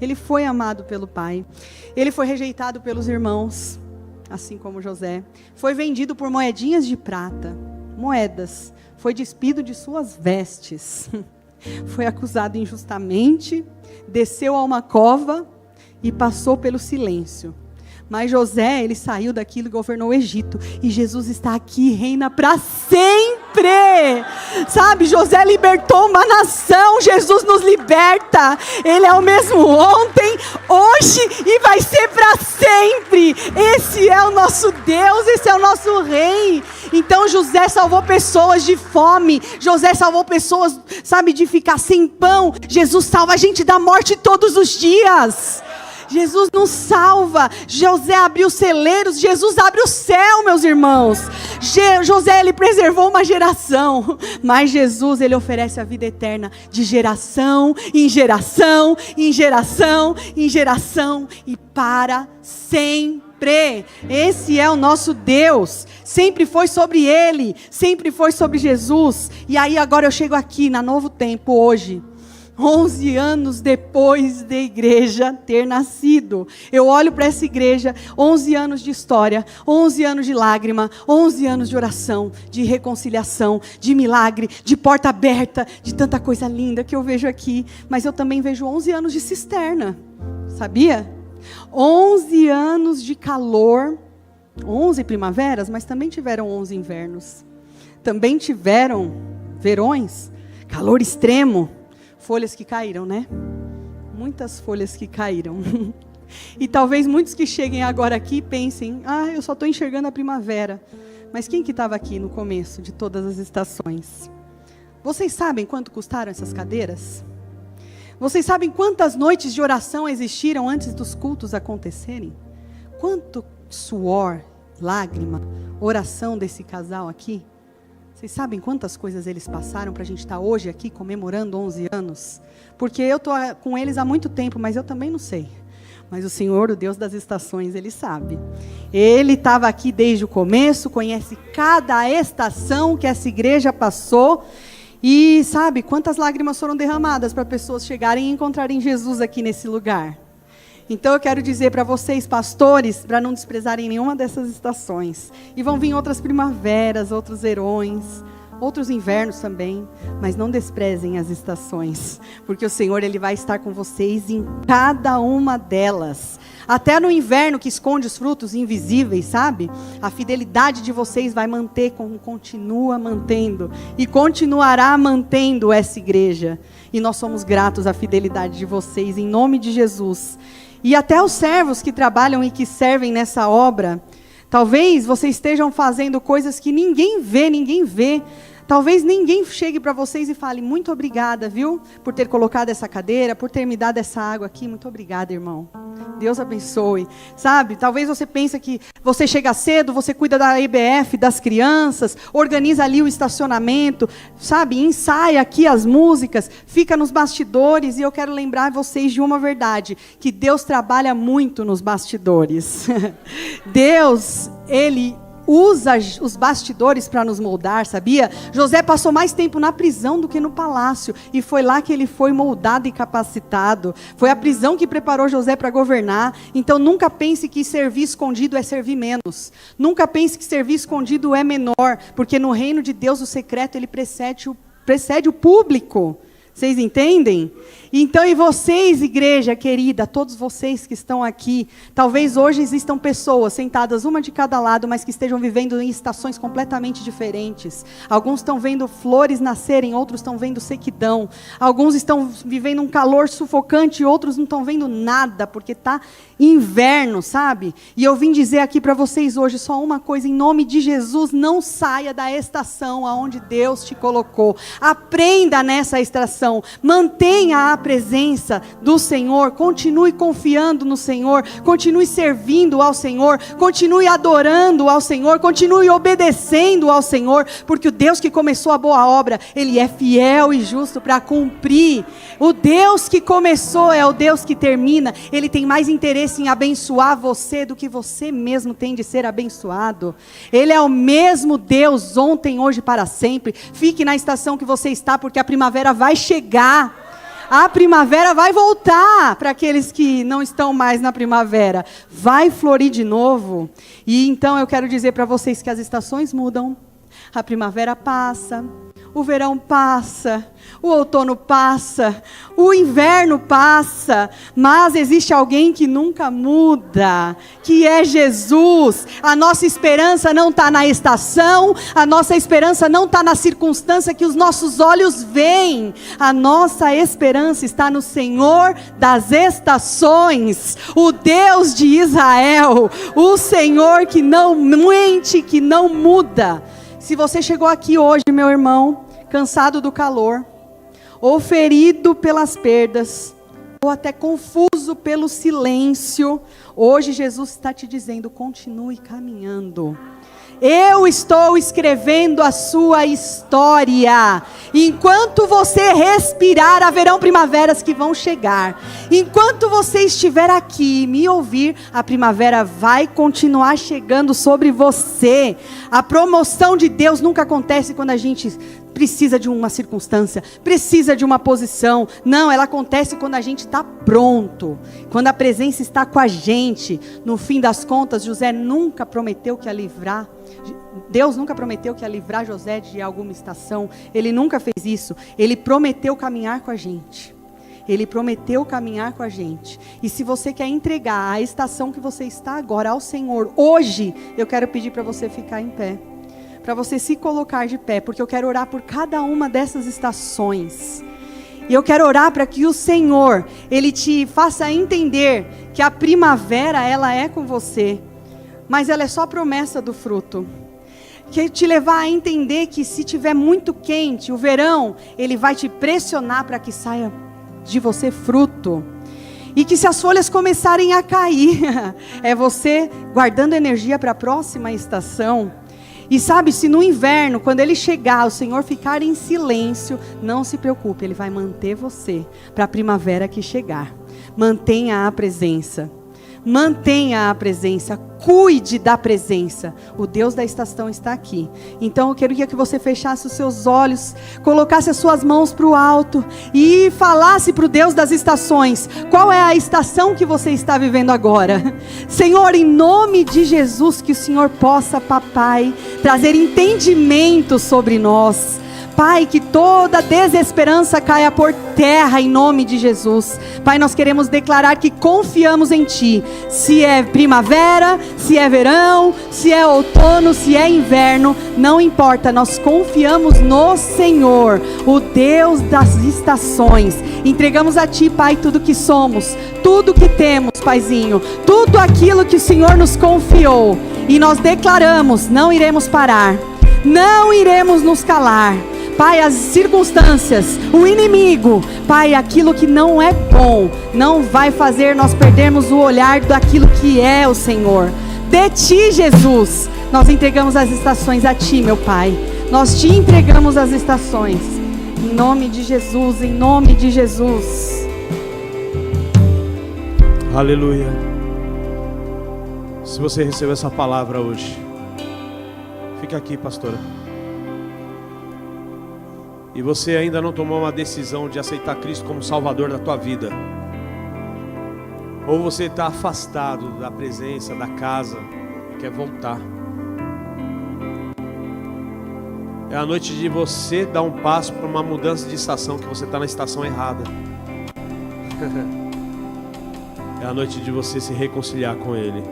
Ele foi amado pelo Pai. Ele foi rejeitado pelos irmãos, assim como José. Foi vendido por moedinhas de prata, moedas. Foi despido de suas vestes. Foi acusado injustamente, desceu a uma cova e passou pelo silêncio. Mas José, ele saiu daquilo e governou o Egito. E Jesus está aqui e reina para sempre. Sabe, José libertou uma nação. Jesus nos liberta. Ele é o mesmo ontem, hoje e vai ser para sempre. Esse é o nosso Deus, esse é o nosso Rei. Então José salvou pessoas de fome. José salvou pessoas, sabe, de ficar sem pão. Jesus salva a gente da morte todos os dias. Jesus nos salva. José abriu celeiros, Jesus abre o céu, meus irmãos. José, ele preservou uma geração, mas Jesus, ele oferece a vida eterna, de geração em geração, em geração, em geração, e para sempre. Esse é o nosso Deus. Sempre foi sobre Ele, sempre foi sobre Jesus. E aí agora eu chego aqui na Novo Tempo hoje, 11 anos depois da igreja ter nascido. Eu olho para essa igreja, 11 anos de história, 11 anos de lágrima, 11 anos de oração, de reconciliação, de milagre, de porta aberta, de tanta coisa linda que eu vejo aqui. Mas eu também vejo 11 anos de cisterna, sabia? 11 anos de calor, 11 primaveras, mas também tiveram 11 invernos. Também tiveram verões, calor extremo. Folhas que caíram, né? Muitas folhas que caíram. E talvez muitos que cheguem agora aqui pensem, eu só estou enxergando a primavera. Mas quem que estava aqui no começo de todas as estações? Vocês sabem quanto custaram essas cadeiras? Vocês sabem quantas noites de oração existiram antes dos cultos acontecerem? Quanto suor, lágrima, oração desse casal aqui? Vocês sabem quantas coisas eles passaram para a gente estar hoje aqui comemorando 11 anos? Porque eu estou com eles há muito tempo, mas eu também não sei. Mas o Senhor, o Deus das estações, Ele sabe. Ele estava aqui desde o começo, conhece cada estação que essa igreja passou. E sabe quantas lágrimas foram derramadas para pessoas chegarem e encontrarem Jesus aqui nesse lugar. Então eu quero dizer para vocês, pastores, para não desprezarem nenhuma dessas estações. E vão vir outras primaveras, outros verões, outros invernos também. Mas não desprezem as estações. Porque o Senhor, Ele vai estar com vocês em cada uma delas. Até no inverno que esconde os frutos invisíveis, sabe? A fidelidade de vocês vai manter como continua mantendo. E continuará mantendo essa igreja. E nós somos gratos à fidelidade de vocês, em nome de Jesus. E até os servos que trabalham e que servem nessa obra. Talvez vocês estejam fazendo coisas que ninguém vê. Talvez ninguém chegue para vocês e fale, muito obrigada, viu? Por ter colocado essa cadeira, por ter me dado essa água aqui. Muito obrigada, irmão. Deus abençoe. Sabe, talvez você pense que você chega cedo, você cuida da EBF, das crianças, organiza ali o estacionamento, sabe, ensaia aqui as músicas, fica nos bastidores. E eu quero lembrar vocês de uma verdade, que Deus trabalha muito nos bastidores. Deus, Ele usa os bastidores para nos moldar, sabia? José passou mais tempo na prisão do que no palácio. E foi lá que ele foi moldado e capacitado. Foi a prisão que preparou José para governar. Então nunca pense que servir escondido é servir menos. Nunca pense que servir escondido é menor. Porque no reino de Deus o secreto ele precede o público. Vocês entendem? Então, e vocês, igreja querida, todos vocês que estão aqui, talvez hoje existam pessoas sentadas uma de cada lado, mas que estejam vivendo em estações completamente diferentes. Alguns estão vendo flores nascerem, outros estão vendo sequidão. Alguns estão vivendo um calor sufocante, outros não estão vendo nada, porque está inverno, sabe? E eu vim dizer aqui para vocês hoje só uma coisa, em nome de Jesus, não saia da estação aonde Deus te colocou. Aprenda nessa estação, mantenha a presença do Senhor, continue confiando no Senhor, continue servindo ao Senhor, continue adorando ao Senhor, continue obedecendo ao Senhor, porque o Deus que começou a boa obra, Ele é fiel e justo para cumprir. O Deus que começou é o Deus que termina. Ele tem mais interesse em abençoar você do que você mesmo tem de ser abençoado. Ele é o mesmo Deus ontem, hoje, para sempre. Fique na estação que você está, porque a primavera vai chegar. A primavera vai voltar para aqueles que não estão mais na primavera. Vai florir de novo. E então eu quero dizer para vocês que as estações mudam. A primavera passa, o verão passa, o outono passa, o inverno passa, mas existe alguém que nunca muda, que é Jesus. A nossa esperança não está na estação, a nossa esperança não está na circunstância que os nossos olhos veem. A nossa esperança está no Senhor das estações, o Deus de Israel, o Senhor que não mente, que não muda. Se você chegou aqui hoje, meu irmão, cansado do calor, ou ferido pelas perdas, ou até confuso pelo silêncio, hoje Jesus está te dizendo, continue caminhando. Eu estou escrevendo a sua história. Enquanto você respirar, haverão primaveras que vão chegar. Enquanto você estiver aqui e me ouvir, a primavera vai continuar chegando sobre você. A promoção de Deus nunca acontece quando a gente precisa de uma circunstância, precisa de uma posição. Não, ela acontece quando a gente está pronto, quando a presença está com a gente. No fim das contas, José nunca prometeu que ia livrar. Deus nunca prometeu que ia livrar José de alguma estação. Ele nunca fez isso. Ele prometeu caminhar com a gente. Ele prometeu caminhar com a gente. E se você quer entregar a estação que você está agora ao Senhor, hoje, eu quero pedir para você ficar em pé. Para você se colocar de pé, porque eu quero orar por cada uma dessas estações. E eu quero orar para que o Senhor, Ele te faça entender que a primavera, ela é com você, mas ela é só promessa do fruto. Que te levar a entender que se tiver muito quente, o verão, ele vai te pressionar para que saia de você fruto. E que se as folhas começarem a cair, é você guardando energia para a próxima estação. E sabe, se no inverno, quando ele chegar, o Senhor ficar em silêncio, não se preocupe, Ele vai manter você para a primavera que chegar. Mantenha a presença. Mantenha a presença, cuide da presença. O Deus da estação está aqui. Então eu queria que você fechasse os seus olhos, colocasse as suas mãos para o alto e falasse para o Deus das estações: qual é a estação que você está vivendo agora? Senhor, em nome de Jesus, que o Senhor possa, papai, trazer entendimento sobre nós. Pai, que toda desesperança caia por terra em nome de Jesus. Pai, nós queremos declarar que confiamos em Ti. Se é primavera, se é verão, se é outono, se é inverno, não importa, nós confiamos no Senhor, o Deus das estações. Entregamos a Ti, Pai, tudo que somos, tudo que temos, Paizinho, tudo aquilo que o Senhor nos confiou. E nós declaramos, não iremos parar, não iremos nos calar. Pai, as circunstâncias, o inimigo, Pai, aquilo que não é bom, não vai fazer nós perdermos o olhar daquilo que é o Senhor. De Ti, Jesus, nós entregamos as estações a Ti, meu Pai. Nós Te entregamos as estações. Em nome de Jesus, em nome de Jesus. Aleluia. Se você recebeu essa palavra hoje, fica aqui, pastora. E você ainda não tomou uma decisão de aceitar Cristo como Salvador da tua vida, ou você está afastado da presença, da casa, quer voltar, é a noite de você dar um passo para uma mudança de estação, que você está na estação errada. É a noite de você se reconciliar com Ele.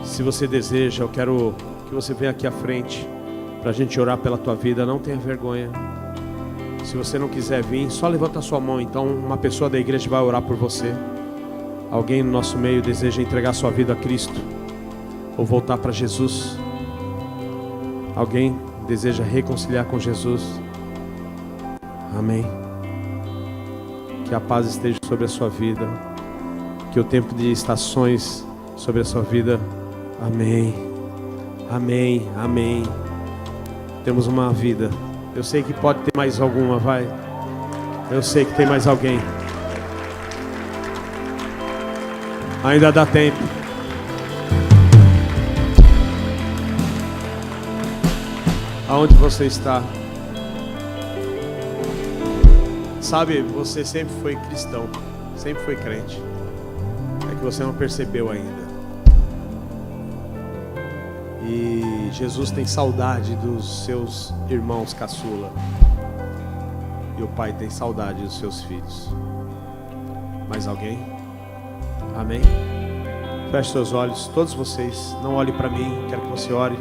Se você deseja, eu quero que você venha aqui à frente para a gente orar pela tua vida. Não tenha vergonha. Se você não quiser vir, só levanta a sua mão. Então uma pessoa da igreja vai orar por você. Alguém no nosso meio deseja entregar sua vida a Cristo, ou voltar para Jesus? Alguém deseja reconciliar com Jesus? Amém. Que a paz esteja sobre a sua vida, que o tempo de estações sobre a sua vida. Amém. Amém. Amém. Temos uma vida. Eu sei que pode ter mais alguma, vai. Eu sei que tem mais alguém. Ainda dá tempo. Aonde você está? Sabe, você sempre foi cristão, sempre foi crente. É que você não percebeu ainda. E Jesus tem saudade dos seus irmãos caçula. E o Pai tem saudade dos seus filhos. Mais alguém? Amém? Feche seus olhos, todos vocês. Não olhe para mim, quero que você ore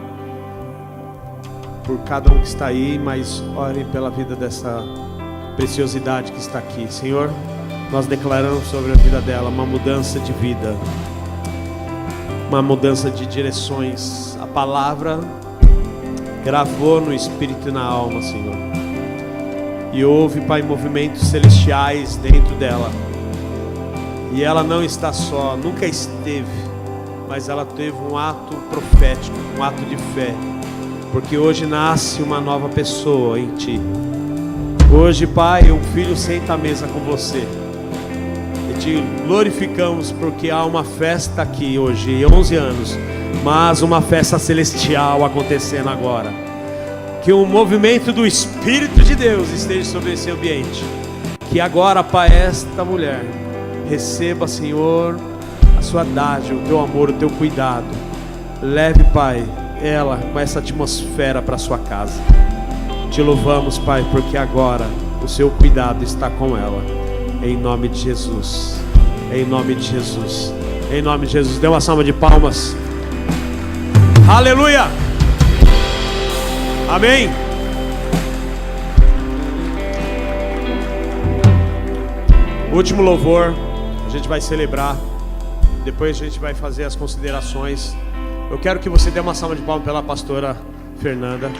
por cada um que está aí, mas ore pela vida dessa preciosidade que está aqui. Senhor, nós declaramos sobre a vida dela uma mudança de vida, uma mudança de direções. A palavra gravou no espírito e na alma, Senhor. E houve, Pai, movimentos celestiais dentro dela. E ela não está só, nunca esteve, mas ela teve um ato profético, um ato de fé. Porque hoje nasce uma nova pessoa em ti. Hoje, Pai, um filho senta à mesa com você. E te glorificamos porque há uma festa aqui hoje, 11 anos. Mas uma festa celestial acontecendo agora. Que o movimento do Espírito de Deus esteja sobre esse ambiente. Que agora, Pai, esta mulher receba, Senhor, a sua dádiva, o teu amor, o teu cuidado. Leve, Pai, ela com essa atmosfera para sua casa. Te louvamos, Pai, porque agora o seu cuidado está com ela. Em nome de Jesus. Em nome de Jesus. Em nome de Jesus. Dê uma salva de palmas. Aleluia. Amém. Último louvor. A gente vai celebrar. Depois a gente vai fazer as considerações. Eu quero que você dê uma salva de palmas pela pastora Fernanda.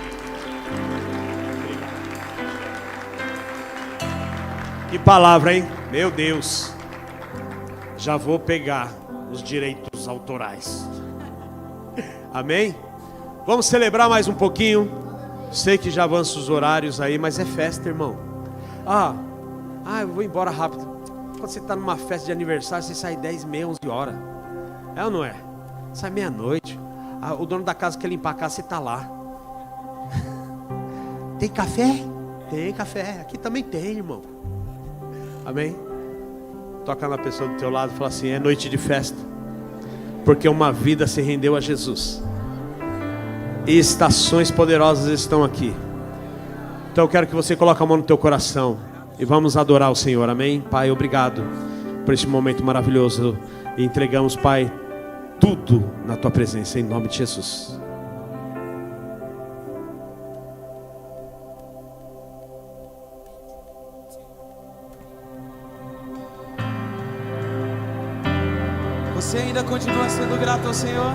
Que palavra, hein? Meu Deus. Já vou pegar os direitos autorais. Amém? Vamos celebrar mais um pouquinho. Sei que já avança os horários aí, mas é festa, irmão. Eu vou embora rápido. Quando você está numa festa de aniversário, você sai 10, meia, 11 horas. É ou não é? Sai meia-noite. O dono da casa quer limpar a casa, você está lá. Tem café? Tem café. Aqui também tem, irmão. Amém? Toca na pessoa do teu lado e fala assim: é noite de festa, porque uma vida se rendeu a Jesus. E estações poderosas estão aqui. Então eu quero que você coloque a mão no teu coração e vamos adorar o Senhor, amém? Pai, obrigado por este momento maravilhoso. E entregamos, Pai, tudo na tua presença, em nome de Jesus. Você ainda continua sendo grato ao Senhor?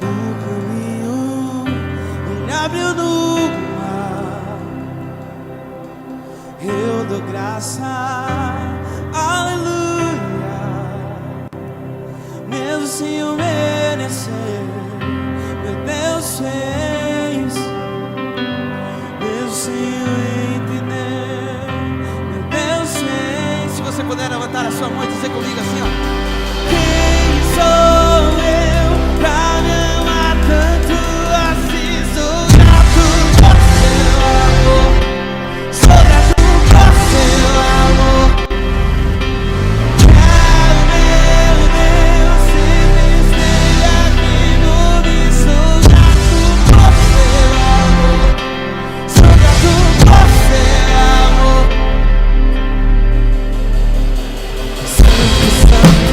O caminho Ele abriu no mar. Eu dou graça, aleluia. Mesmo sem eu merecer, meu Deus fez. Mesmo sem eu entender, meu Deus fez. Se você puder levantar a sua mão e dizer comigo assim, ó: quem sou eu pra me amar tanto assim? Sou grato por seu amor, sou grato por seu amor. Quero, meu Deus, se me esteja aqui no mim. Sou grato por seu amor, sou grato por seu amor. Santo, santo.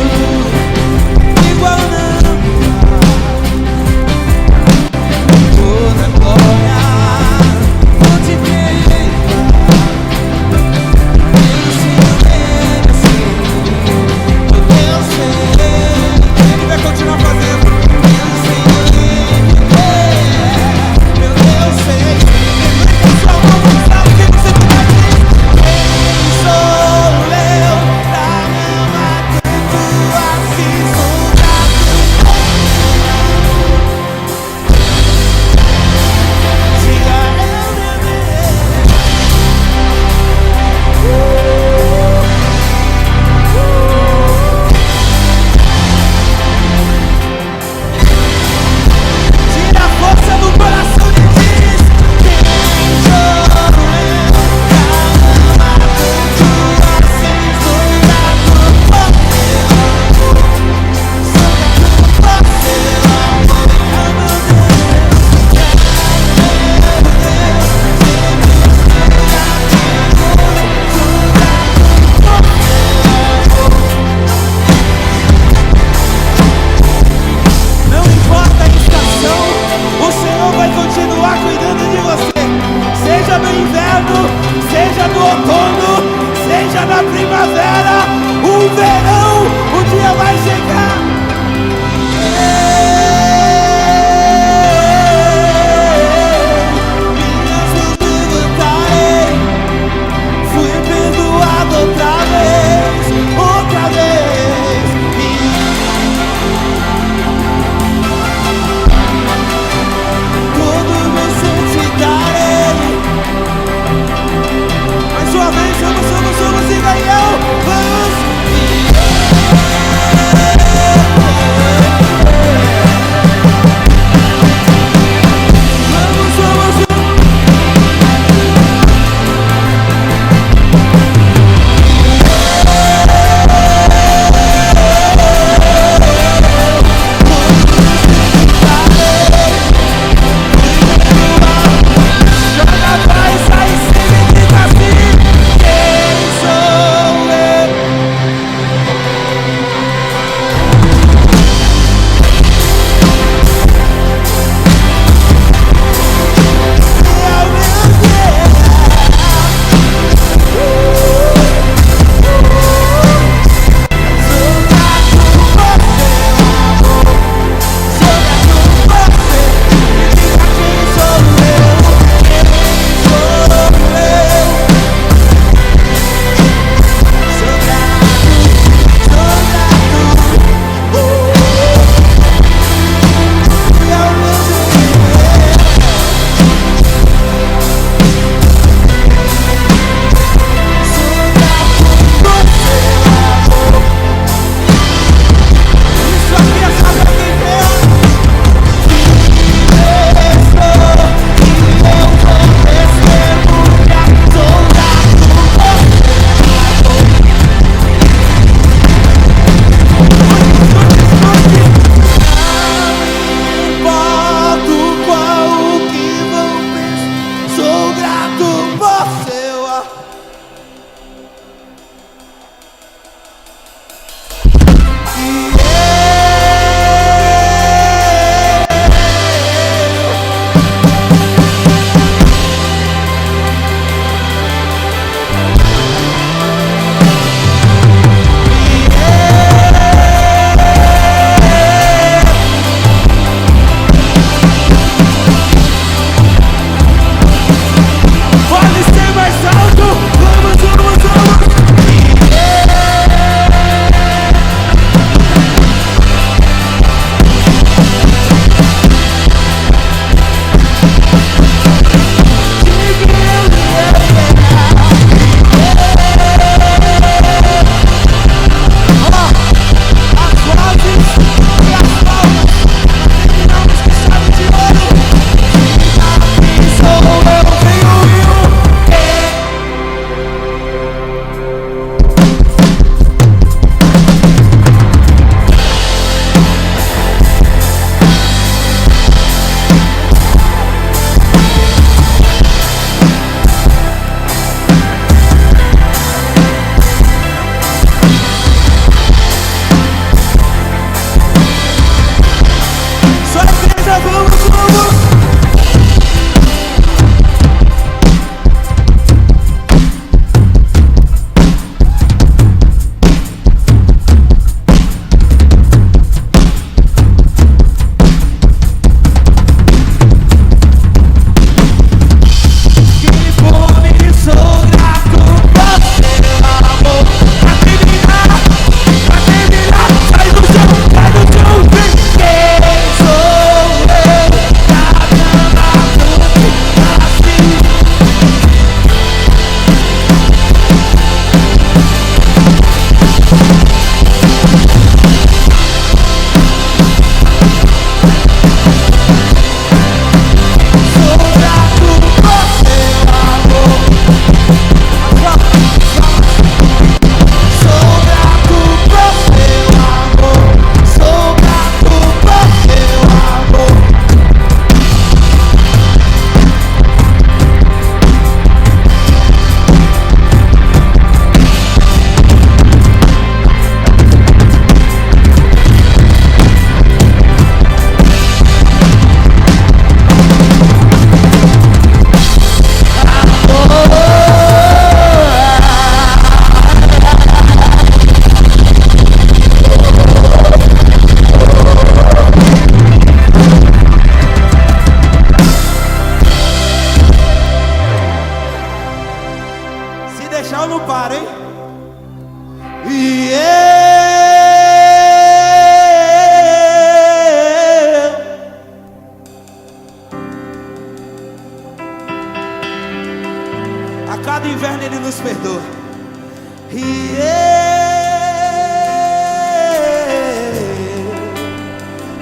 nos perdoa.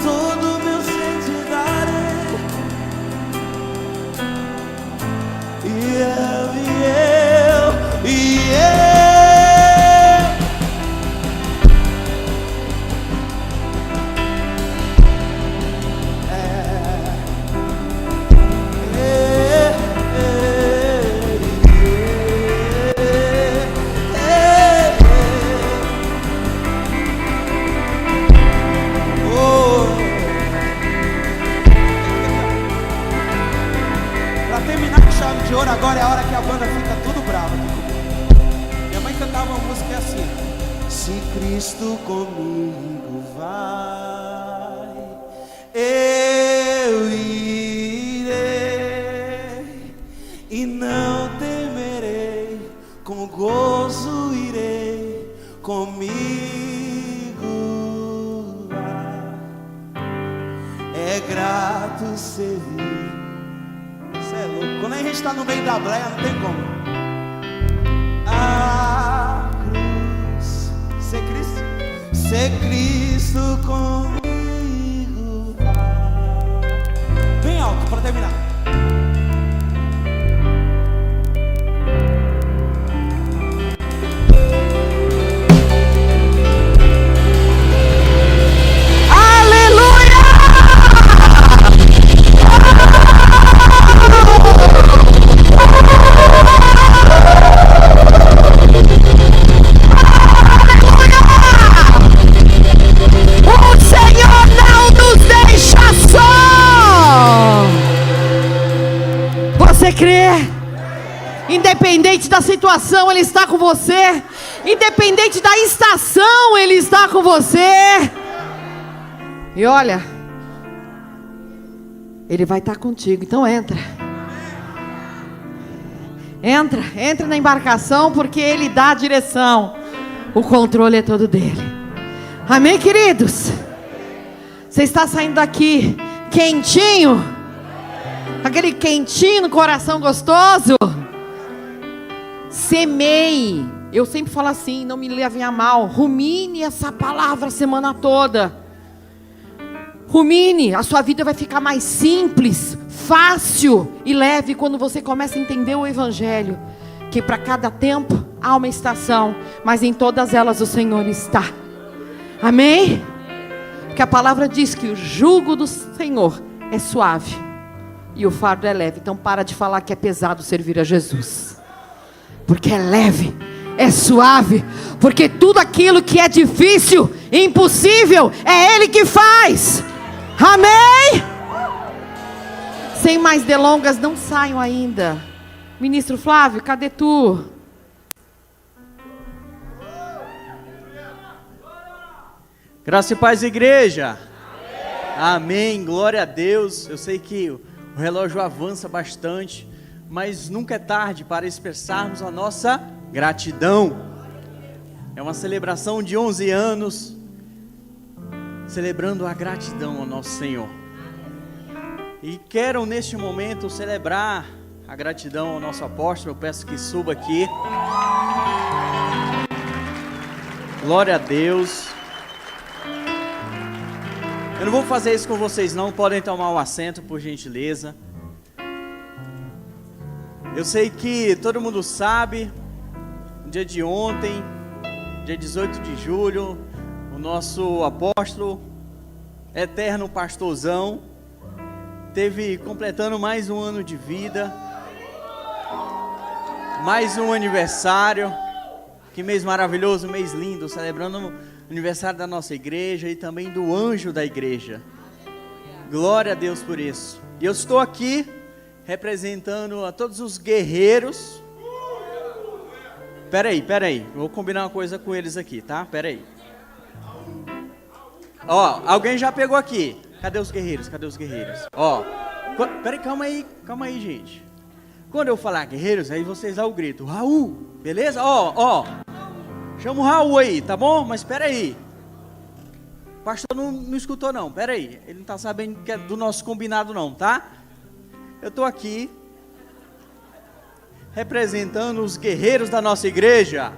Todo meu ser te darei. E eu. De ouro, agora é a hora que a banda fica tudo brava aqui comigo. Minha mãe cantava uma música assim: se Cristo comigo vai, eu irei e não temerei, com gozo irei comigo. É grato servir. Quando a gente está no meio da bleia, não tem como. A cruz, ser Cristo comigo. Bem alto para terminar. Independente da situação, Ele está com você. Independente da estação, Ele está com você. E olha, Ele vai estar contigo. Então entra na embarcação, porque Ele dá a direção. O controle é todo dele. Amém, queridos? Você está saindo daqui quentinho, aquele quentinho no coração gostoso. Semeie. Eu sempre falo assim, não me levem a mal. Rumine essa palavra a semana toda. Rumine, a sua vida vai ficar mais simples, fácil e leve quando você começa a entender o Evangelho. Que para cada tempo há uma estação, mas em todas elas o Senhor está. Amém? Porque a palavra diz que o jugo do Senhor é suave e o fardo é leve. Então para de falar que é pesado servir a Jesus. Porque é leve, é suave. Porque tudo aquilo que é difícil, impossível, é Ele que faz. Amém? Sem mais delongas, não saiam ainda. Ministro Flávio, cadê tu? Graça e paz, igreja. Amém. Glória a Deus. Eu sei que o relógio avança bastante, mas nunca é tarde para expressarmos a nossa gratidão. É uma celebração de 11 anos, celebrando a gratidão ao nosso Senhor. E quero neste momento celebrar a gratidão ao nosso apóstolo. Eu peço que suba aqui. Glória a Deus. Eu não vou fazer isso com vocês não, podem tomar um assento por gentileza. Eu sei que todo mundo sabe, no dia de ontem, dia 18 de julho, o nosso apóstolo, eterno pastorzão, teve completando mais um ano de vida, mais um aniversário. Que mês maravilhoso, mês lindo, celebrando o aniversário da nossa igreja e também do anjo da igreja. Glória a Deus por isso. E eu estou aqui representando a todos os guerreiros. Peraí, vou combinar uma coisa com eles aqui, tá? Peraí. Ó, alguém já pegou aqui. Cadê os guerreiros? Ó, peraí, calma aí, gente. Quando eu falar guerreiros, aí vocês dão o grito, Raul, beleza? Ó, chama o Raul aí, tá bom? Mas peraí. O pastor não escutou não, peraí. Ele não tá sabendo que é do nosso combinado não, tá? Eu tô aqui representando os guerreiros da nossa igreja.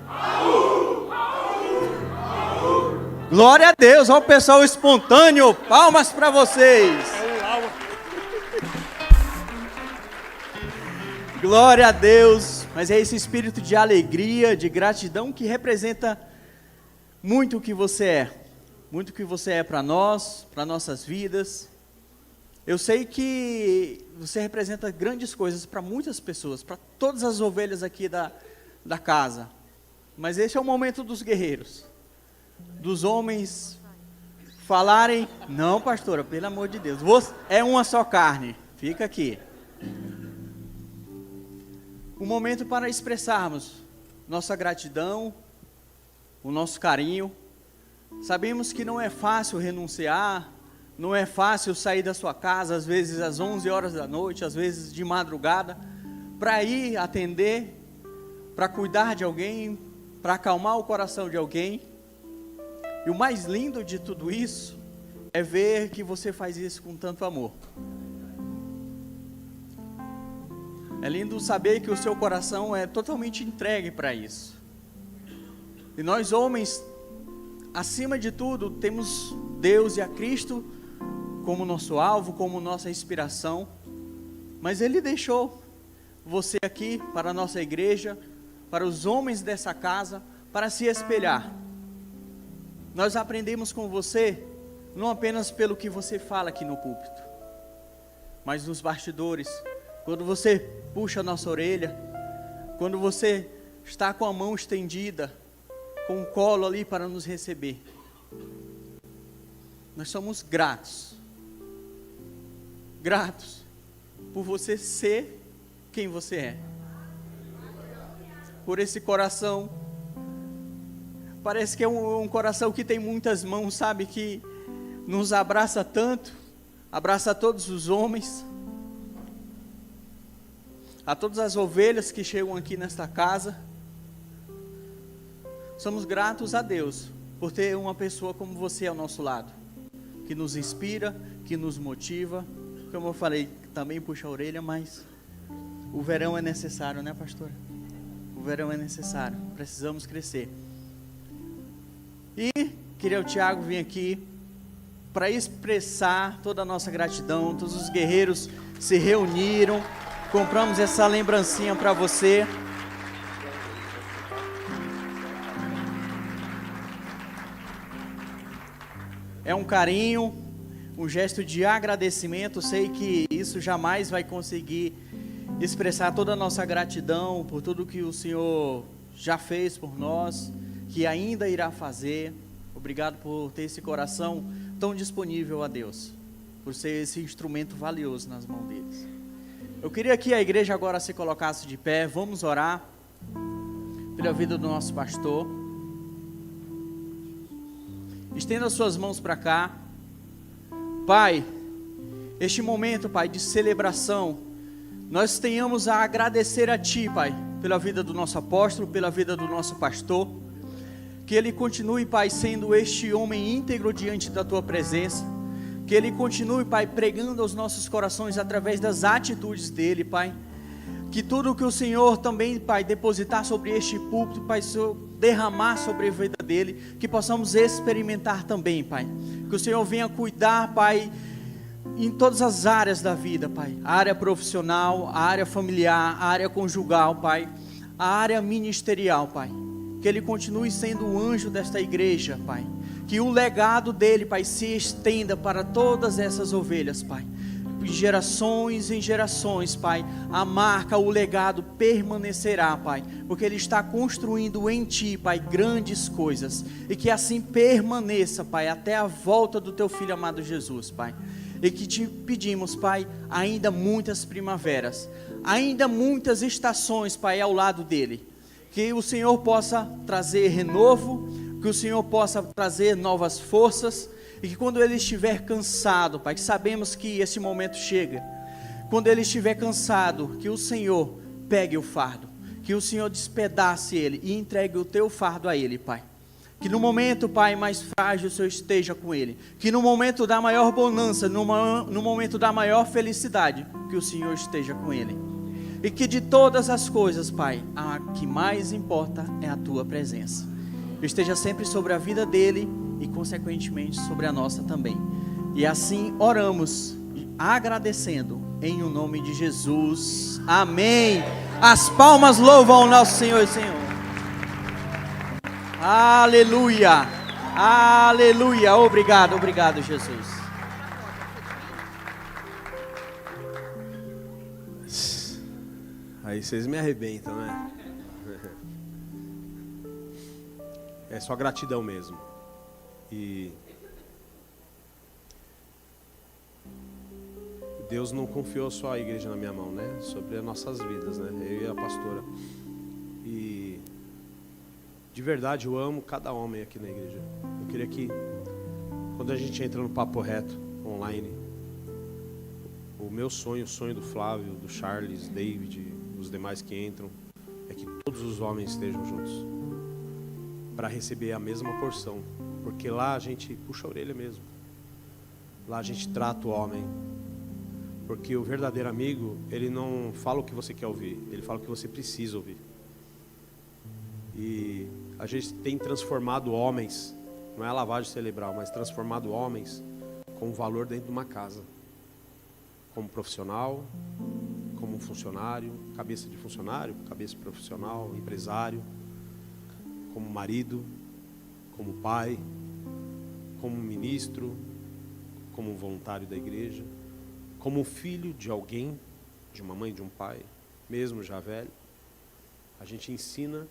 Glória a Deus, olha o pessoal espontâneo, palmas para vocês. Glória a Deus, mas é esse espírito de alegria, de gratidão que representa muito o que você é para nós, para nossas vidas. Eu sei que você representa grandes coisas para muitas pessoas, para todas as ovelhas aqui da casa, mas esse é o momento dos guerreiros, dos homens falarem, não pastora, pelo amor de Deus, você é uma só carne, fica aqui. Um momento para expressarmos nossa gratidão, o nosso carinho. Sabemos que não é fácil renunciar, não é fácil sair da sua casa, às vezes às 11 horas da noite, às vezes de madrugada, para ir atender, para cuidar de alguém, para acalmar o coração de alguém. E o mais lindo de tudo isso é ver que você faz isso com tanto amor. É lindo saber que o seu coração é totalmente entregue para isso. E nós homens, acima de tudo, temos Deus e a Cristo como nosso alvo, como nossa inspiração. Mas Ele deixou você aqui para a nossa igreja, para os homens dessa casa, para se espelhar. Nós aprendemos com você, não apenas pelo que você fala aqui no púlpito, mas nos bastidores. Quando você puxa a nossa orelha, quando você está com a mão estendida, com o colo ali para nos receber. Nós somos gratos por você ser quem você é, por esse coração. Parece que é um coração que tem muitas mãos, sabe, que nos abraça tanto, abraça todos os homens, a todas as ovelhas que chegam aqui nesta casa. Somos gratos a Deus por ter uma pessoa como você ao nosso lado, que nos inspira, que nos motiva. Como eu falei, também puxa a orelha, mas o verão é necessário, né, pastora? O verão é necessário, precisamos crescer. E queria o Tiago vir aqui para expressar toda a nossa gratidão. Todos os guerreiros se reuniram, compramos essa lembrancinha para você. É um carinho, um gesto de agradecimento. Sei que isso jamais vai conseguir expressar toda a nossa gratidão por tudo que o Senhor já fez por nós, que ainda irá fazer. Obrigado por ter esse coração tão disponível a Deus, por ser esse instrumento valioso nas mãos deles. Eu queria que a igreja agora se colocasse de pé. Vamos orar pela vida do nosso pastor. Estenda suas mãos para cá. Pai, este momento, Pai, de celebração, nós tenhamos a agradecer a Ti, Pai, pela vida do nosso apóstolo, pela vida do nosso pastor. Que ele continue, Pai, sendo este homem íntegro diante da Tua presença. Que ele continue, Pai, pregando aos nossos corações através das atitudes dele, Pai. Que tudo que o Senhor também, Pai, depositar sobre este púlpito, Pai, derramar sobre a vida dele, que possamos experimentar também, Pai. Que o Senhor venha cuidar, Pai, em todas as áreas da vida, Pai. A área profissional, a área familiar, a área conjugal, Pai. A área ministerial, Pai. Que ele continue sendo o anjo desta igreja, Pai. Que o legado dele, Pai, se estenda para todas essas ovelhas, Pai. De gerações em gerações, Pai, a marca, o legado permanecerá, Pai, porque Ele está construindo em Ti, Pai, grandes coisas, e que assim permaneça, Pai, até a volta do Teu Filho amado Jesus, Pai, e que Te pedimos, Pai, ainda muitas primaveras, ainda muitas estações, Pai, ao lado dEle, que o Senhor possa trazer renovo, que o Senhor possa trazer novas forças, e que quando ele estiver cansado, Pai, que sabemos que esse momento chega, quando ele estiver cansado, que o Senhor pegue o fardo, que o Senhor despedace ele e entregue o Teu fardo a ele, Pai. Que no momento, Pai, mais frágil o Senhor esteja com ele, que no momento da maior bonança, no momento da maior felicidade, que o Senhor esteja com ele. e que de todas as coisas, Pai, a que mais importa é a Tua presença. Esteja sempre sobre a vida dele e, consequentemente, sobre a nossa também. E assim oramos, agradecendo em o nome de Jesus. Amém. As palmas louvam o nosso Senhor e Senhor. Aleluia. Aleluia. Obrigado, obrigado, Jesus. Aí vocês me arrebentam, né? É só gratidão mesmo. E Deus não confiou só a igreja na minha mão, né? Sobre as nossas vidas, né? Eu e a pastora. E de verdade eu amo cada homem aqui na igreja. Eu queria que, quando a gente entra no Papo Reto online, o meu sonho, o sonho do Flávio, do Charles, David, os demais que entram, é que todos os homens estejam juntos para receber a mesma porção, porque lá a gente puxa a orelha mesmo, lá a gente trata o homem, porque o verdadeiro amigo, ele não fala o que você quer ouvir, ele fala o que você precisa ouvir. E a gente tem transformado homens, não é a lavagem cerebral, mas transformado homens com valor dentro de uma casa, como profissional, como um funcionário, cabeça de funcionário, cabeça profissional, empresário, como marido, como pai, como ministro, como um voluntário da igreja, como filho de alguém, de uma mãe, de um pai, mesmo já velho. A gente ensina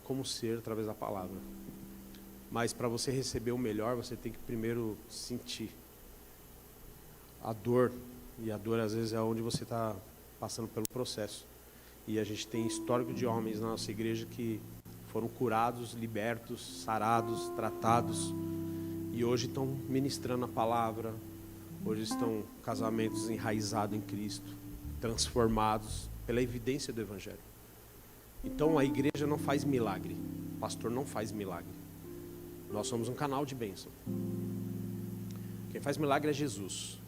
como ser através da palavra. Mas para você receber o melhor, você tem que primeiro sentir a dor. E a dor às vezes é onde você está passando pelo processo. E a gente tem histórico de homens na nossa igreja que foram curados, libertos, sarados, tratados, e hoje estão ministrando a palavra, hoje estão casamentos enraizados em Cristo, transformados pela evidência do Evangelho. Então a igreja não faz milagre, o pastor não faz milagre, nós somos um canal de bênção. Quem faz milagre é Jesus.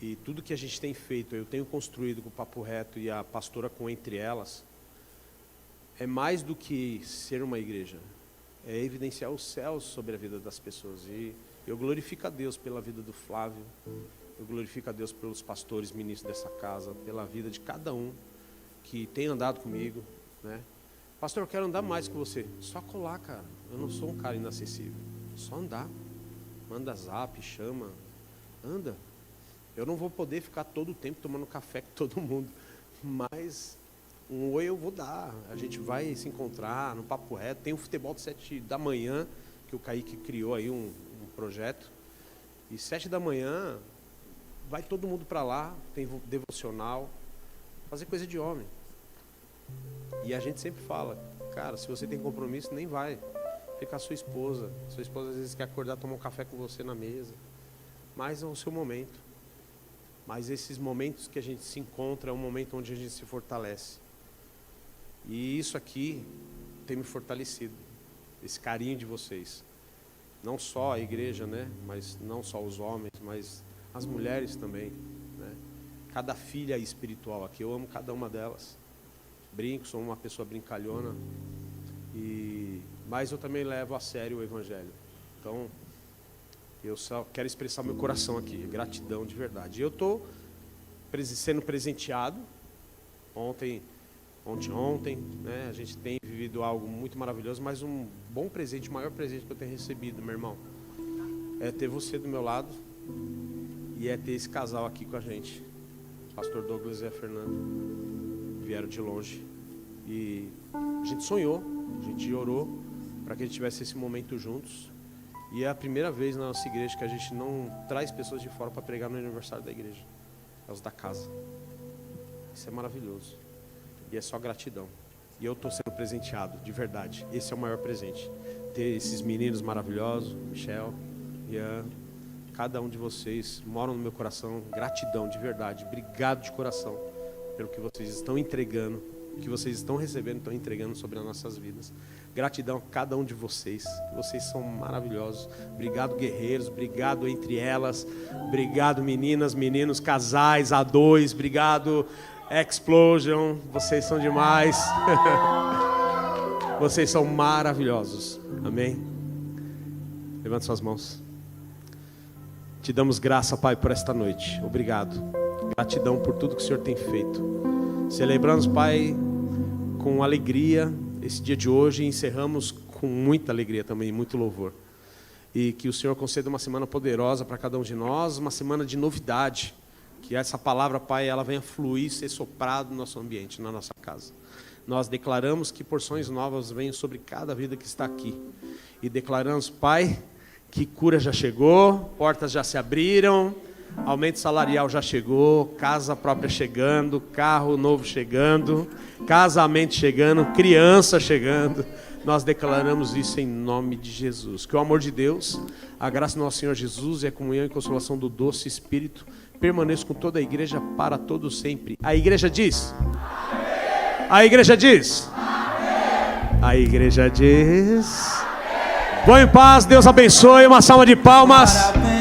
E tudo que a gente tem feito, eu tenho construído com o Papo Reto e a pastora com Entre Elas, é mais do que ser uma igreja, é evidenciar os céus sobre a vida das pessoas. E eu glorifico a Deus pela vida do Flávio, eu glorifico a Deus pelos pastores, ministros dessa casa, pela vida de cada um que tem andado comigo, né? Pastor, eu quero andar mais com você. Só colar, cara, eu não sou um cara inacessível, só andar, manda zap, chama, anda. Eu não vou poder ficar todo o tempo tomando café com todo mundo, mas um oi eu vou dar. A gente vai se encontrar no Papo Reto. Tem o futebol de 7 da manhã, que o Kaique criou aí um projeto. E 7 da manhã, vai todo mundo para lá, tem devocional, fazer coisa de homem. E a gente sempre fala, cara, se você tem compromisso, nem vai. Fica a sua esposa. Sua esposa às vezes quer acordar, tomar um café com você na mesa. Mas é o seu momento. Mas esses momentos que a gente se encontra é um momento onde a gente se fortalece. E isso aqui tem me fortalecido. Esse carinho de vocês. Não só a igreja, né? Mas não só os homens, mas as mulheres também, né? Cada filha espiritual aqui, eu amo cada uma delas. Brinco, sou uma pessoa brincalhona. Mas eu também levo a sério o Evangelho. Então, eu só quero expressar meu coração aqui, gratidão de verdade. E eu estou sendo presenteado. Ontem, né, a gente tem vivido algo muito maravilhoso, mas um bom presente, o maior presente que eu tenho recebido, meu irmão, é ter você do meu lado e é ter esse casal aqui com a gente. Pastor Douglas e a Fernanda vieram de longe e a gente sonhou, a gente orou para que a gente tivesse esse momento juntos. E é a primeira vez na nossa igreja que a gente não traz pessoas de fora para pregar no aniversário da igreja, é os da casa. Isso é maravilhoso. E é só gratidão. E eu estou sendo presenteado, de verdade. Esse é o maior presente. Ter esses meninos maravilhosos, Michel, Ian, cada um de vocês moram no meu coração. Gratidão, de verdade. Obrigado de coração pelo que vocês estão entregando, o que vocês estão recebendo, estão entregando sobre as nossas vidas. Gratidão a cada um de vocês. Vocês são maravilhosos. Obrigado, guerreiros. Obrigado, Entre Elas. Obrigado, meninas, meninos, casais, A2. Obrigado, Explosion, vocês são demais. Vocês são maravilhosos. Amém? Levante suas mãos. Te damos graça, Pai, por esta noite. Obrigado. Gratidão por tudo que o Senhor tem feito. Celebramos, Pai, com alegria esse dia de hoje e encerramos com muita alegria também, muito louvor. E que o Senhor conceda uma semana poderosa para cada um de nós, uma semana de novidade. Que essa palavra, Pai, ela venha fluir, ser soprada no nosso ambiente, na nossa casa. Nós declaramos que porções novas venham sobre cada vida que está aqui. E declaramos, Pai, que cura já chegou, portas já se abriram, aumento salarial já chegou, casa própria chegando, carro novo chegando, casamento chegando, criança chegando. Nós declaramos isso em nome de Jesus. Que o amor de Deus, a graça do nosso Senhor Jesus e a comunhão e consolação do doce Espírito permaneça com toda a igreja para todos sempre. A igreja diz? Amém. A igreja diz? Amém. A igreja diz? Amém. Vão em paz, Deus abençoe, uma salva de palmas. Parabéns.